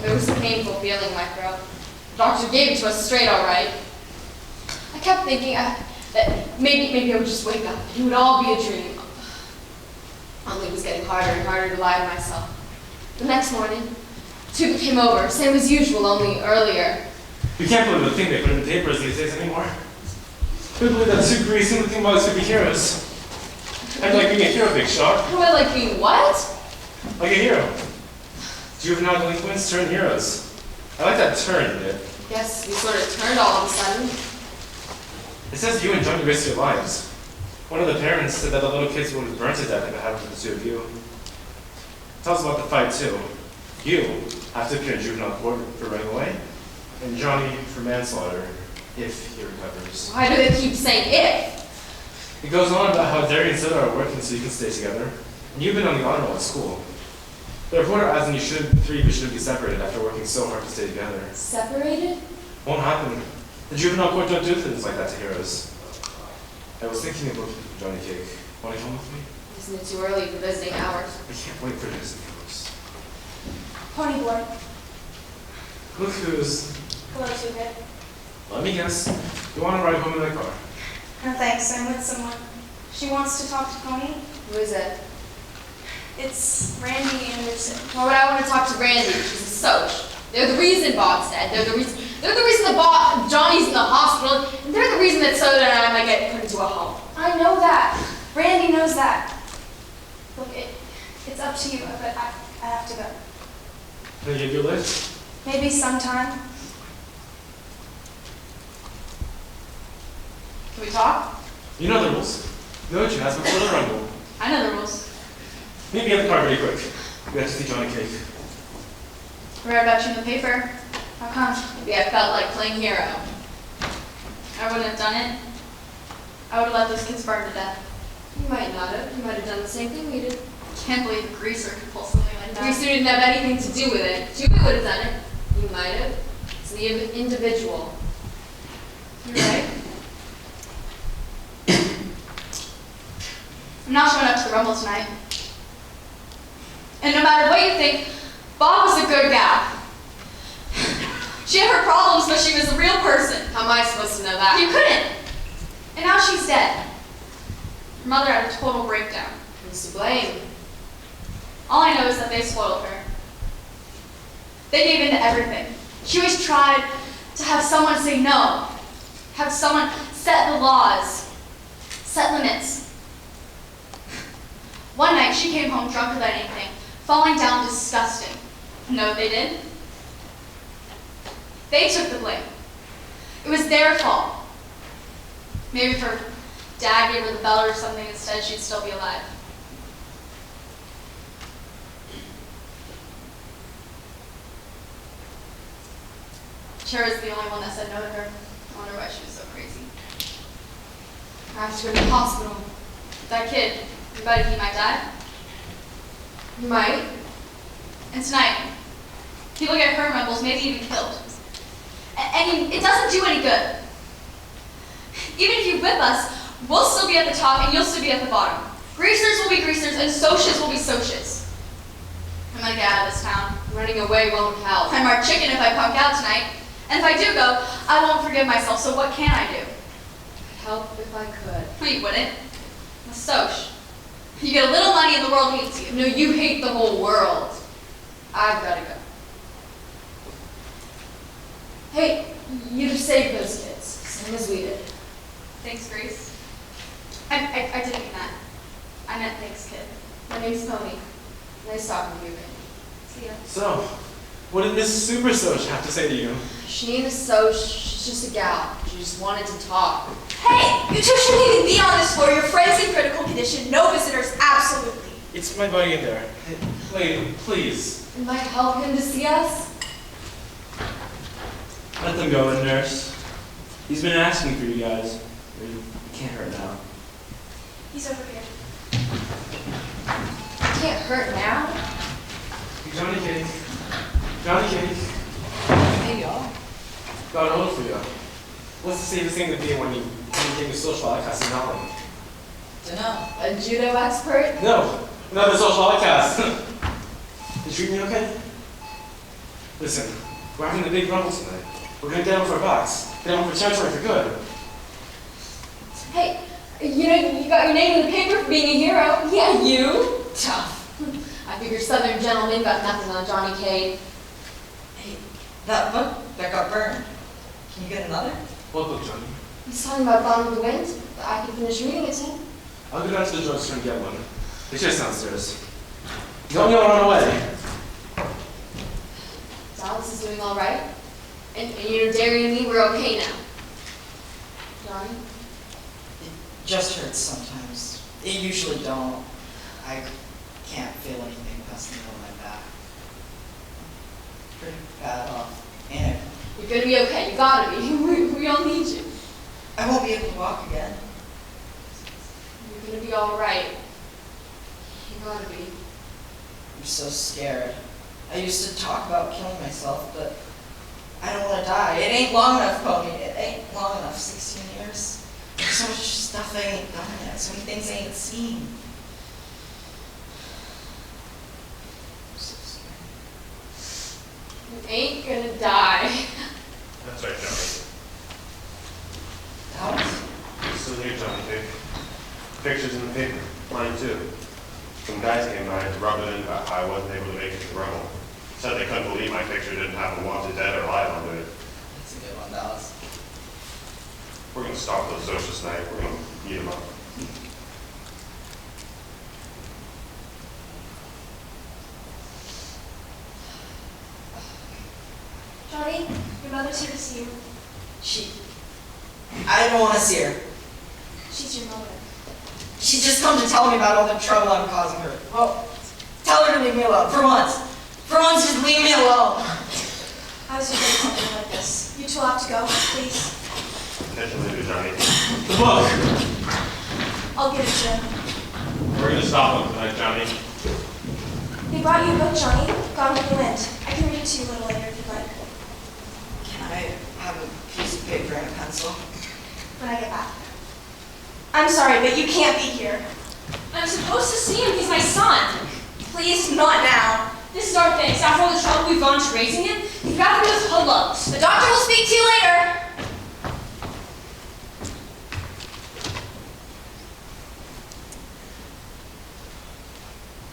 There was a painful feeling in my throat. The doctor gave it to us straight all right. I kept thinking that maybe I would just wake up and it would all be a dream. Only it was getting harder and harder to lie to myself. The next morning, Tuba came over, same as usual, only earlier. You can't believe the thing they put in the papers these days anymore. Who believe that two greasy looking about superheroes? I'd like being a hero, Big Shock. Who am I like being what? Like a hero. Juvenile delinquents turn heroes. I like that turn you did. Guess we sort of turned all of a sudden. It says you and Johnny risked your lives. One of the parents said that the little kids would have burned to death if it happened to the two of you. Tell us about the fight, too. You have to appear in juvenile court for running away, and Johnny for manslaughter, if he recovers. Why do they keep saying if? It goes on about how Darry and Soda are working so you can stay together, and you've been on the honor roll at school. The reporter adds that three of you shouldn't be separated after working so hard to stay together. Separated? Won't happen. The juvenile court don't do things like that to heroes. I was thinking of looking for Johnny Cake. Want to come with me? Isn't it too early for visiting hours? I can't wait for visiting hours. Pony boy. Look who's... Hello, Tuba. Let me guess. You want to ride home in my car? No thanks, I'm with someone. She wants to talk to Pony. Who is it? It's Randy Anderson. Why would I want to talk to Randy? She's a Soc. They're the reason Bob's dead. They're the reason that Johnny's in the hospital. And they're the reason that Soda and I might get put into a home. I know that. Randy knows that. Look, it's up to you, but I have to go. Can I give you a lift? Maybe sometime. Can we talk? You know the rules. You know what you asked before the rumble. I know the rules. Meet me at the car really quick. We have to see Johnny Cake. I read about you in the paper. How come? Maybe I felt like playing hero. I wouldn't have done it. I would have let those kids burn to death. You might not have. You might have done the same thing we did. Can't believe a greaser could pull something like that. Greaser didn't have anything to do with it. Tuba would have done it. You might have. It's the individual. You're right. I'm not showing up to the rumble tonight. And no matter what you think, Bob was a good gal. She had her problems, but she was a real person. How am I supposed to know that? You couldn't. And now she's dead. Her mother had a total breakdown. Who's to blame? All I know is that they spoiled her. They gave in to everything. She always tried to have someone say no. Have someone set the laws. Set limits. One night, she came home drunker than anything, falling down disgusting. You know what they did? They took the blame. It was their fault. Maybe if her dad gave her the belt or something instead, she'd still be alive. Chera's the only one that said no to her. I wonder why she was so crazy. I have to go to the hospital. That kid, you bet he might die. You might. And tonight, people get hurt rumbles, maybe even killed. And it doesn't do any good. Even if you whip us, we'll still be at the top and you'll still be at the bottom. Greasers will be greasers and socias will be socias. I'm gonna get out of this town. Running away won't help. I'm our chicken if I punk out tonight. And if I do go, I won't forgive myself, so what can I do? I'd help if I could. No, you wouldn't. A Soc. You get a little money and the world hates you. No, you hate the whole world. I've gotta go. Hey, you just saved those kids, same as we did. Thanks, Grace. I didn't mean that. I meant thanks, kid. My name's Pony. Nice talking to you, Randy. See ya. So, what did Miss Super Soch have to say to you? She ain't a Soch, she's just a gal. She just wanted to talk. Hey, you two shouldn't even be on this floor. Your friend's in critical condition. No visitors, absolutely. It's my buddy in there. Hey, lady, please. It might help him to see us. Let them go in, nurse. He's been asking for you guys. You can't hurt now. He's over here. Can't hurt now. Johnny Cake. Johnny Cake. Hey, y'all. Got a look for you. What's the safest thing to be when you take a social outcast in Holland? Dunno. A judo expert? No, not a social outcast. You treat me okay? Listen, we're having a big rumble tonight. We're gonna get him for a box. Get him for territory for good. Hey, you know, you got your name in the paper for being a hero. Yeah, you. Tough. I figure Southern gentlemen got nothing on Johnny K. Hey, that book that got burned. Can you get another? What book, Johnny? He's talking about Gone with the Wind. I can finish reading it to him. I'll go down to the drugstore and get one. It's just downstairs. Don't yell run away. Dallas is doing all right. And you know, Darry and me, we're okay now. Johnny? It just hurts sometimes. It usually don't. I can't feel anything past the middle of my back. Pretty bad off. And You're gonna be okay. You gotta be. We all need you. I won't be able to walk again. You're gonna be all right. You gotta be. I'm so scared. I used to talk about killing myself, but I don't want to die. It ain't long enough, Pony. It ain't long enough. 16 years. There's so much stuff I ain't done yet. So many things I ain't seen. I'm so scared. You ain't gonna die. That's right, Johnny. Alex? You're still here, Johnny Cake. Pictures in the paper. Mine too. Some guys came by to rub it in about how I wasn't able to make it to the rumble. Said they couldn't believe my picture didn't have a wanted dead or alive under it. That's a good one, Dallas. We're gonna stop those socials tonight. We're gonna eat them up. Johnny, your mother's here to see you. I don't want to see her. She's your mother. She's just come to tell me about all the trouble I'm causing her. Well, tell her to leave me alone, for once. For once, just leave me alone. I was afraid of something like this. You two will have to go, please. Catch you later, Johnny. The book! I'll give it to him. We're gonna stop them tonight, Johnny. They brought you a book, Johnny. Gone with the Wind. I can read it to you a little later if you'd like. Can I have a piece of paper and a pencil? When I get back. I'm sorry, but you can't be here. I'm supposed to see him. He's my son. Please, not now. This is our thanks. After all the trouble we've gone to raising him, you've got to do with hoodlums. The doctor will speak to you later.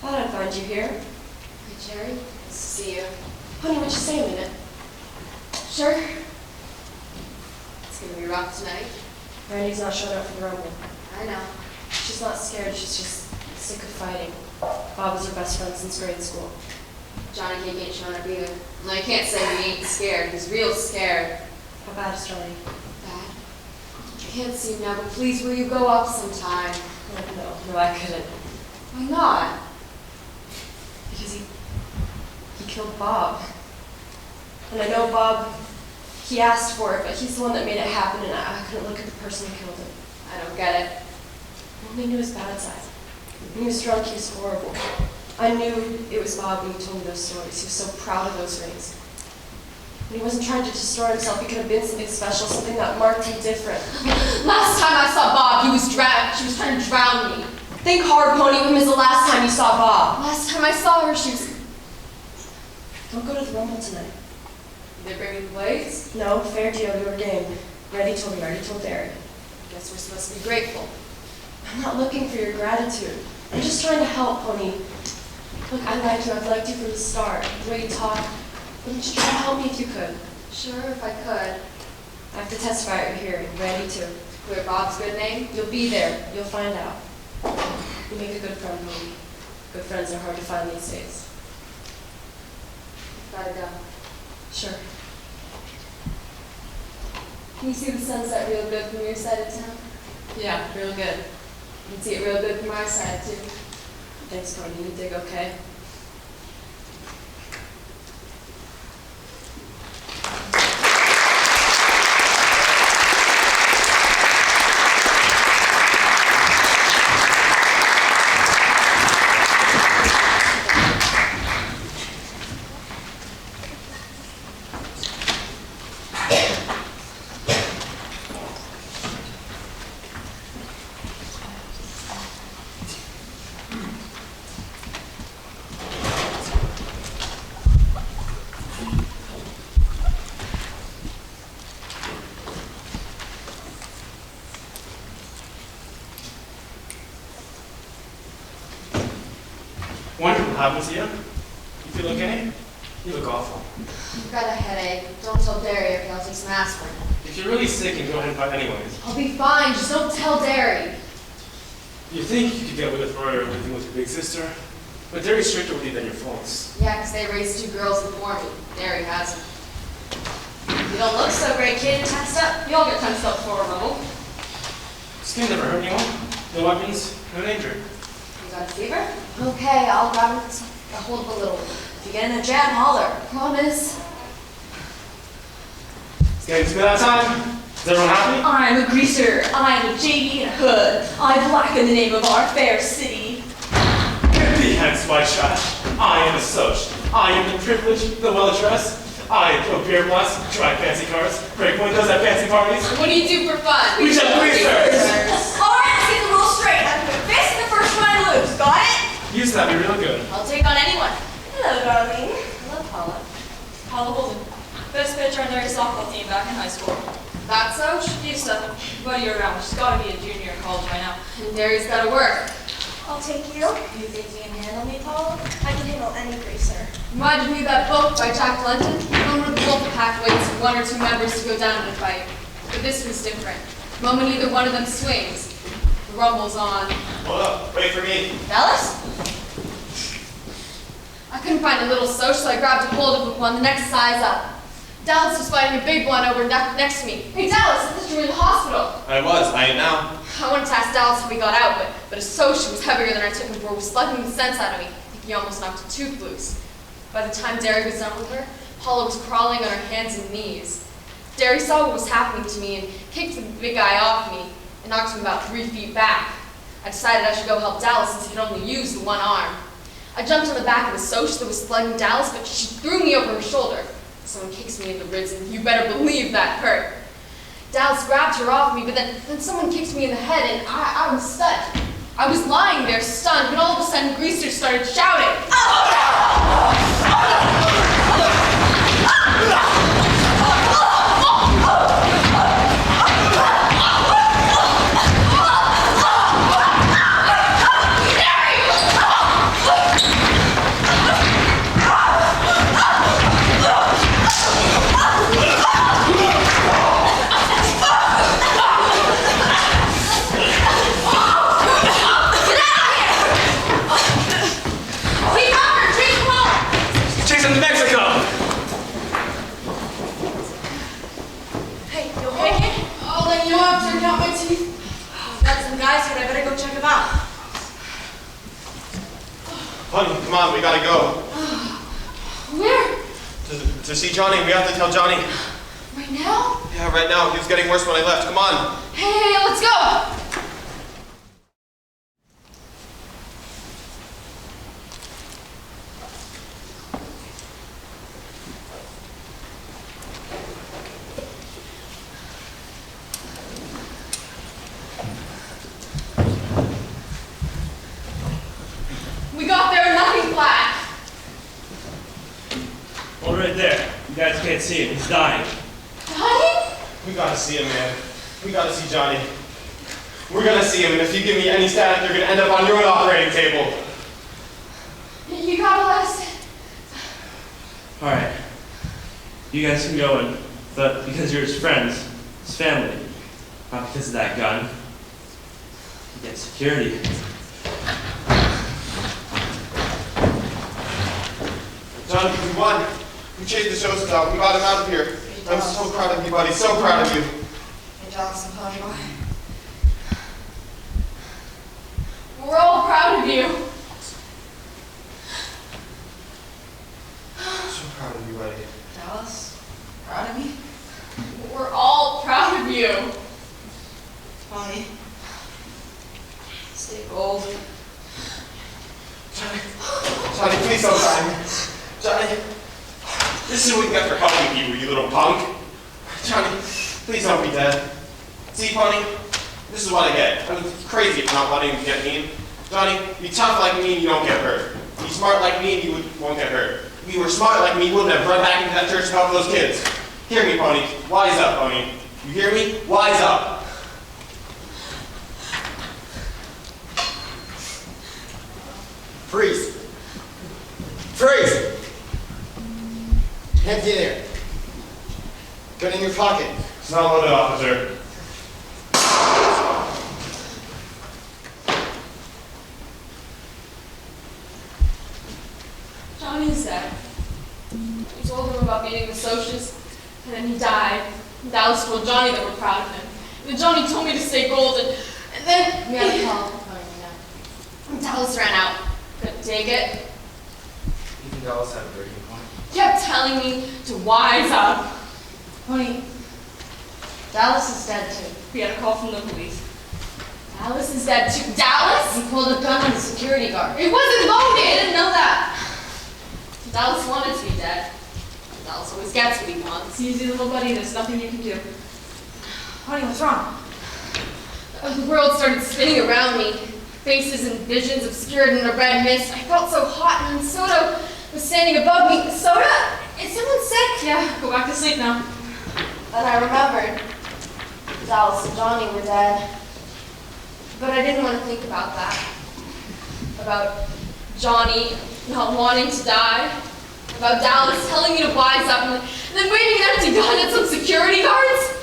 Thought I'd find you here. Hey, Jerry. Nice to see you. Honey, would you stay a minute? Sure. It's gonna be rough tonight. Randy's not showing up for the rumble. I know. She's not scared, she's just sick of fighting. Bob was her best friend since grade school. Johnny K ain't showing up either. No, you can't say he ain't scared. He's real scared. How bad is Johnny? Bad. I can't see him now, but please, will you go up sometime? No, I couldn't. Why not? Because he killed Bob. And I know Bob, he asked for it, but he's the one that made it happen, and I couldn't look at the person who killed him. I don't get it. I only knew his bad side. When he was drunk, he was horrible. I knew it was Bob when he told me those stories. He was so proud of those rings. And he wasn't trying to destroy himself. He could have been something special, something that marked him different. Last time I saw Bob, he was drowned. She was trying to drown me. Think hard, Pony. When was the last time you saw Bob? Last time I saw her, she was... Don't go to the rumble tonight. They bring me the blades? No, fair deal. Your game. Randy told me. I already told Darry. Guess we're supposed to be grateful. I'm not looking for your gratitude. I'm just trying to help, Pony. Look, I liked you. I've liked you from the start. The way you talk. Wouldn't you try to help me if you could? Sure, if I could. I have to testify at your hearing. Randy, too. Clear Bob's good name? You'll be there. You'll find out. You make a good friend, Pony. Good friends are hard to find these days. Gotta go. Sure. Can you see the sunset real good from your side of town? Yeah, real good. You can see it real good from our side, too. Thanks, Tony. You dig okay? Wonderful. What happened to you? You feel okay? You look awful. I've got a headache. Don't tell Darry, okay? I'll take some aspirin. If you're really sick, you go ahead and fight anyways. I'll be fine. Just don't tell Darry. You think you could get away with murder or living with your big sister? But Darry's stricter with you than your faults. Yeah, because they raised 2 girls before me. Darry hasn't. You don't look so great, kid. Tensed up. You all get tensed up for a rebel. Skin never hurt anyone. No weapons, no danger. You got a fever? Okay, I'll grab a hold of a little one. If you get in a jam, holler. Promise. It's getting to be that time. Is everyone happy? I'm a greaser. I'm a JD in a hood. I blacken the name of our fair city. Get thee hence, white trash. I am a Soc. I am the privileged, the well-dressed. I throw beer blasts, drive fancy cars, break windows at fancy parties. What do you do for fun? We shall greasers! Alright, let's get the rules straight. I'm going to fist the first one I lose. Got it? Used to that be real good. I'll take on anyone. Hello, darling. Hello, Paula. Paula Holden. Best pitcher on their softball team back in high school. That's so? Used to. Buddy year round. She's got to be a junior in college by now. And Darry's got to work. I'll take you. You think you can handle me, Paula? I can handle any greaser. Reminded me of that book by Jack London. One where the wolf pack waits for 1 or 2 members to go down in a fight. But this was different. The moment either one of them swings, the rumble's on. Hold up, wait for me. Dallas? I couldn't find a little Soc, so I grabbed a hold of one the next size up. Dallas was fighting a big one over next to me. Hey Dallas, I thought you were in the hospital. I ain't now. I wanted to ask Dallas how we got out, but a Soc was heavier than I took him for, was slugging the sense out of me. I think he almost knocked a tooth loose. By the time Darry was done with her, Paula was crawling on her hands and knees. Darry saw what was happening to me and kicked the big guy off me and knocked him about 3 feet back. I decided I should go help Dallas since he could only use the one arm. I jumped on the back of the Soc that was slugging Dallas, but she threw me over her shoulder. Someone kicks me in the ribs, and you better believe that hurt. Dallas grabbed her off me, but then someone kicked me in the head, and I was stunned. I was lying there stunned, when all of a sudden Greaser started shouting. Honey, come on, we gotta go. Where? To see Johnny, we have to tell Johnny. Right now? Yeah, right now. He was getting worse when I left. Come on. Hey, let's go! We got there, nothing flat. One right there. You guys can't see him. He's dying. Dying? We gotta see him, man. We gotta see Johnny. We're gonna see him, and if you give me any static, you're gonna end up on your own operating table. You gotta let us. Alright. You guys can go in, but because you're his friends, his family, not because of that gun, you get security. Johnny, we won. We chased the shows down. We got him out of here. I'm so proud of you, buddy. So proud of you. Hey, Johnson, Pony Boy. We're all proud of you. So proud of you, buddy. Dallas, proud of me? We're all proud of you. Pony. Stay gold. Johnny, please don't die. Johnny, this is what you got for helping people, you little punk. Johnny, please don't be dead. See, Pony, this is what I get. I'm crazy for not letting you get mean. Johnny, you tough like me and you don't get hurt. You smart like me and you won't get hurt. If you were smart like me, you wouldn't have run back into that church to help those kids. Hear me, Pony. Wise up, Pony. You hear me? Wise up. Freeze! Freeze! Hands in there. Gun in your pocket. It's not loaded, officer. Johnny's dead. We told him about beating the socials, and then he died. Dallas told Johnny that we're proud of him. And then Johnny told me to stay gold, and then... We had a call. And Dallas ran out. Couldn't take it. You think Dallas had a breaking point? Kept telling me to wise up. Pony, Dallas is dead too. We had a call from the police. Dallas is dead too. Dallas? He pulled a gun on the security guard. It wasn't I loaded! didn't know that. Dallas wanted to be dead. Dallas always gets what he wants. It's easy, little buddy. There's nothing you can do. Pony, what's wrong? The world started spinning around me. Faces and visions obscured in a red mist. I felt so hot, and Soda was standing above me. Soda? Is someone sick? Yeah, go back to sleep now. Then I remembered. Dallas and Johnny were dead. But I didn't want to think about that. About Johnny not wanting to die. About Dallas telling me to wise up and then waving an empty gun at some security guards.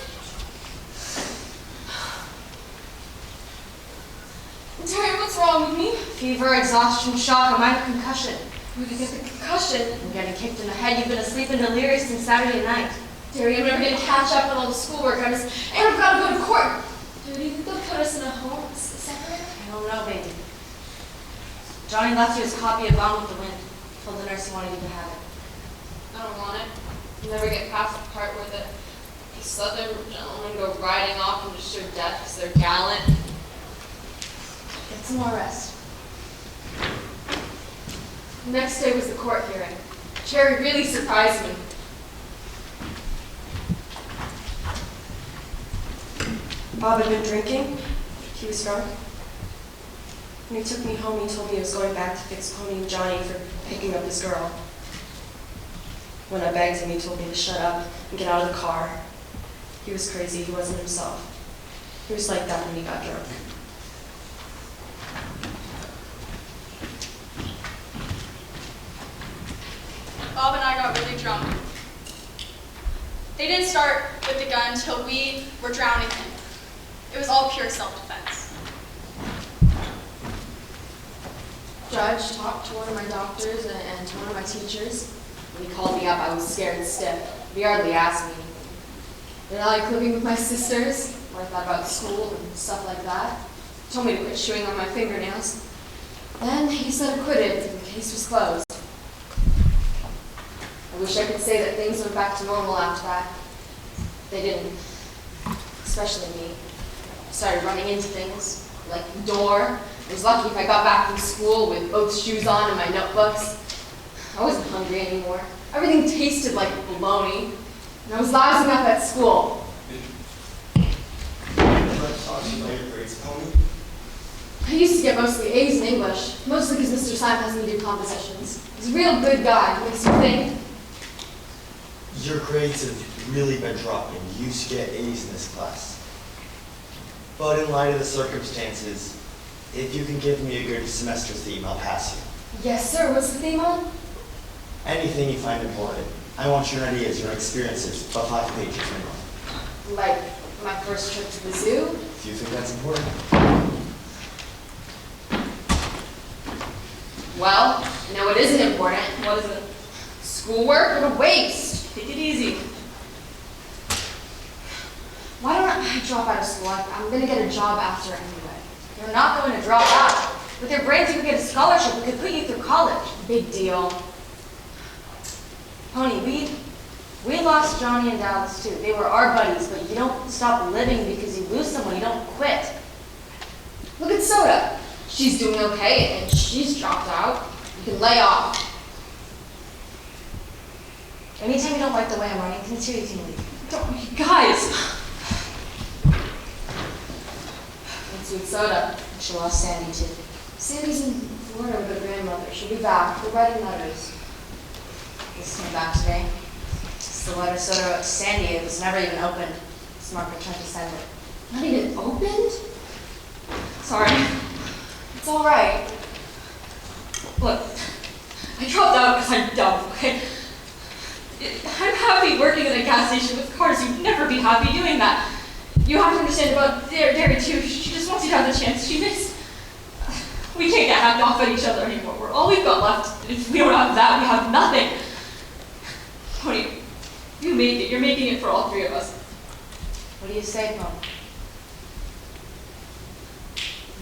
Darry, what's wrong with me? Fever, exhaustion, shock, a minor concussion. Where did I get the concussion? I'm getting kicked in the head. You've been asleep and delirious since Saturday night. Darry, I'm never going to catch up on all the schoolwork. And I've got to go to court. Do you think they'll put us in a home separate? I don't know, baby. Johnny left you his copy of Gone with the Wind. Told the nurse he wanted you to have it. I don't want it. I'll never get past the part where the southern gentlemen go riding off into sure death because they're gallant. Get some more rest. The next day was the court hearing. Cherry really surprised me. Bob had been drinking. He was drunk. When he took me home, he told me he was going back to fix Pony and Johnny for picking up his girl. When I begged him, he told me to shut up and get out of the car. He was crazy. He wasn't himself. He was like that when he got drunk. Bob and I got really drunk. They didn't start with the gun until we were drowning him. It was all pure self-defense. Judge talked to one of my doctors and to one of my teachers. When he called me up, I was scared stiff. He hardly asked me anything. Then I like living with my sisters, what I thought about school and stuff like that. He told me to quit chewing on my fingernails. Then he said acquitted and the case was closed. I wish I could say that things went back to normal after that. They didn't. Especially me. I started running into things, like the door. I was lucky if I got back from school with both shoes on and my notebooks. I wasn't hungry anymore. Everything tasted like bologna. And I was lousing up at school. I used to get mostly A's in English, mostly because Mr. Syme has me do compositions. He's a real good guy. He makes you think. Your grades have really been dropping. You used to get A's in this class. But in light of the circumstances, if you can give me a good semester theme, I'll pass you. Yes, sir. What's the theme on? Anything you find important. I want your ideas, your experiences, but 5 pages minimum. Like my first trip to the zoo? Do you think that's important? Well, no, it isn't important. What is it? Schoolwork? What a waste. Take it easy. Why don't I drop out of school? I'm gonna get a job after anyway. You're not going to drop out. With your grades, you could get a scholarship. We could put you through college. Big deal. Pony, we lost Johnny and Dallas too. They were our buddies, but you don't stop living because you lose someone. You don't quit. Look at Soda. She's doing okay, and she's dropped out. You can lay off. Anytime you don't like the way I'm running things here, you can leave. Don't, guys! It's with Soda. She lost Sandy too. Sandy's in Florida with her grandmother. She'll be back. We're writing letters. This came back today. It's the letter Soda wrote to Sandy. It was never even opened. Margaret tried to send it. Not even opened? Sorry. It's all right. Look, I dropped out because I'm dumb, okay? I'm happy working at a gas station with cars. You'd never be happy doing that. You have to understand about Darry too. She just wants you to have the chance she missed. We can't get hacked off at each other anymore. We're all we've got left. If we don't have that, we have nothing. Tony, you made it. You're making it for all three of us. What do you say, Paula?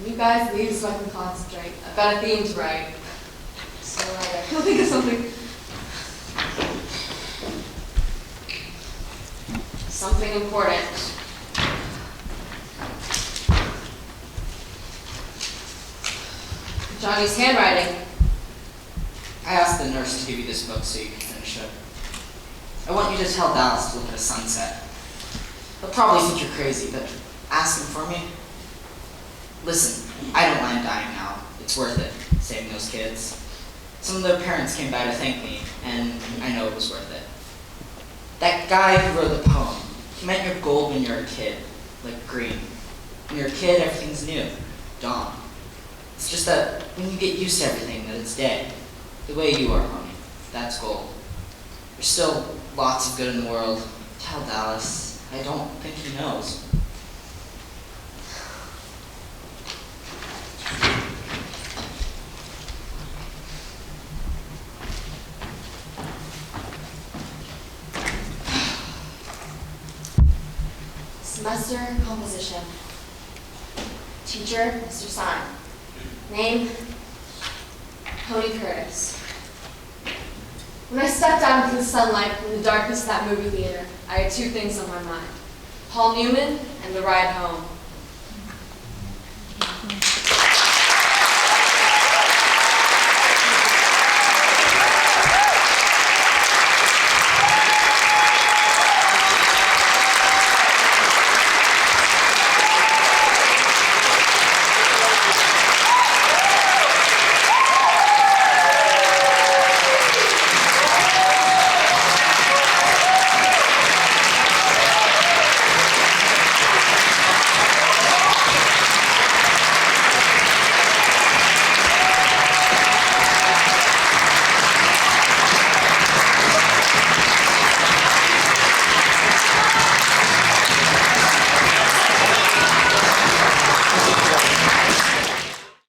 You guys leave so I can concentrate. I've got a theme to write. See you later. I'll think of something. Something important. Johnny's handwriting. I asked the nurse to give you this book so you can finish it. I want you to tell Dallas to look at a sunset. He'll probably think you're crazy, but ask him for me. Listen, I don't mind dying now. It's worth it, saving those kids. Some of their parents came by to thank me, and I know it was worth it. That guy who wrote the poem, he meant your gold when you're a kid, like green. When you're a kid, everything's new, dawn. It's just that when you get used to everything, that it's dead. The way you are, homie. That's gold. There's still lots of good in the world. Tell Dallas. I don't think he knows. Semester composition. Teacher, Mr. Syme. Name, Tony Curtis. When I stepped out into the sunlight from the darkness of that movie theater, I had two things on my mind. Paul Newman and the ride home.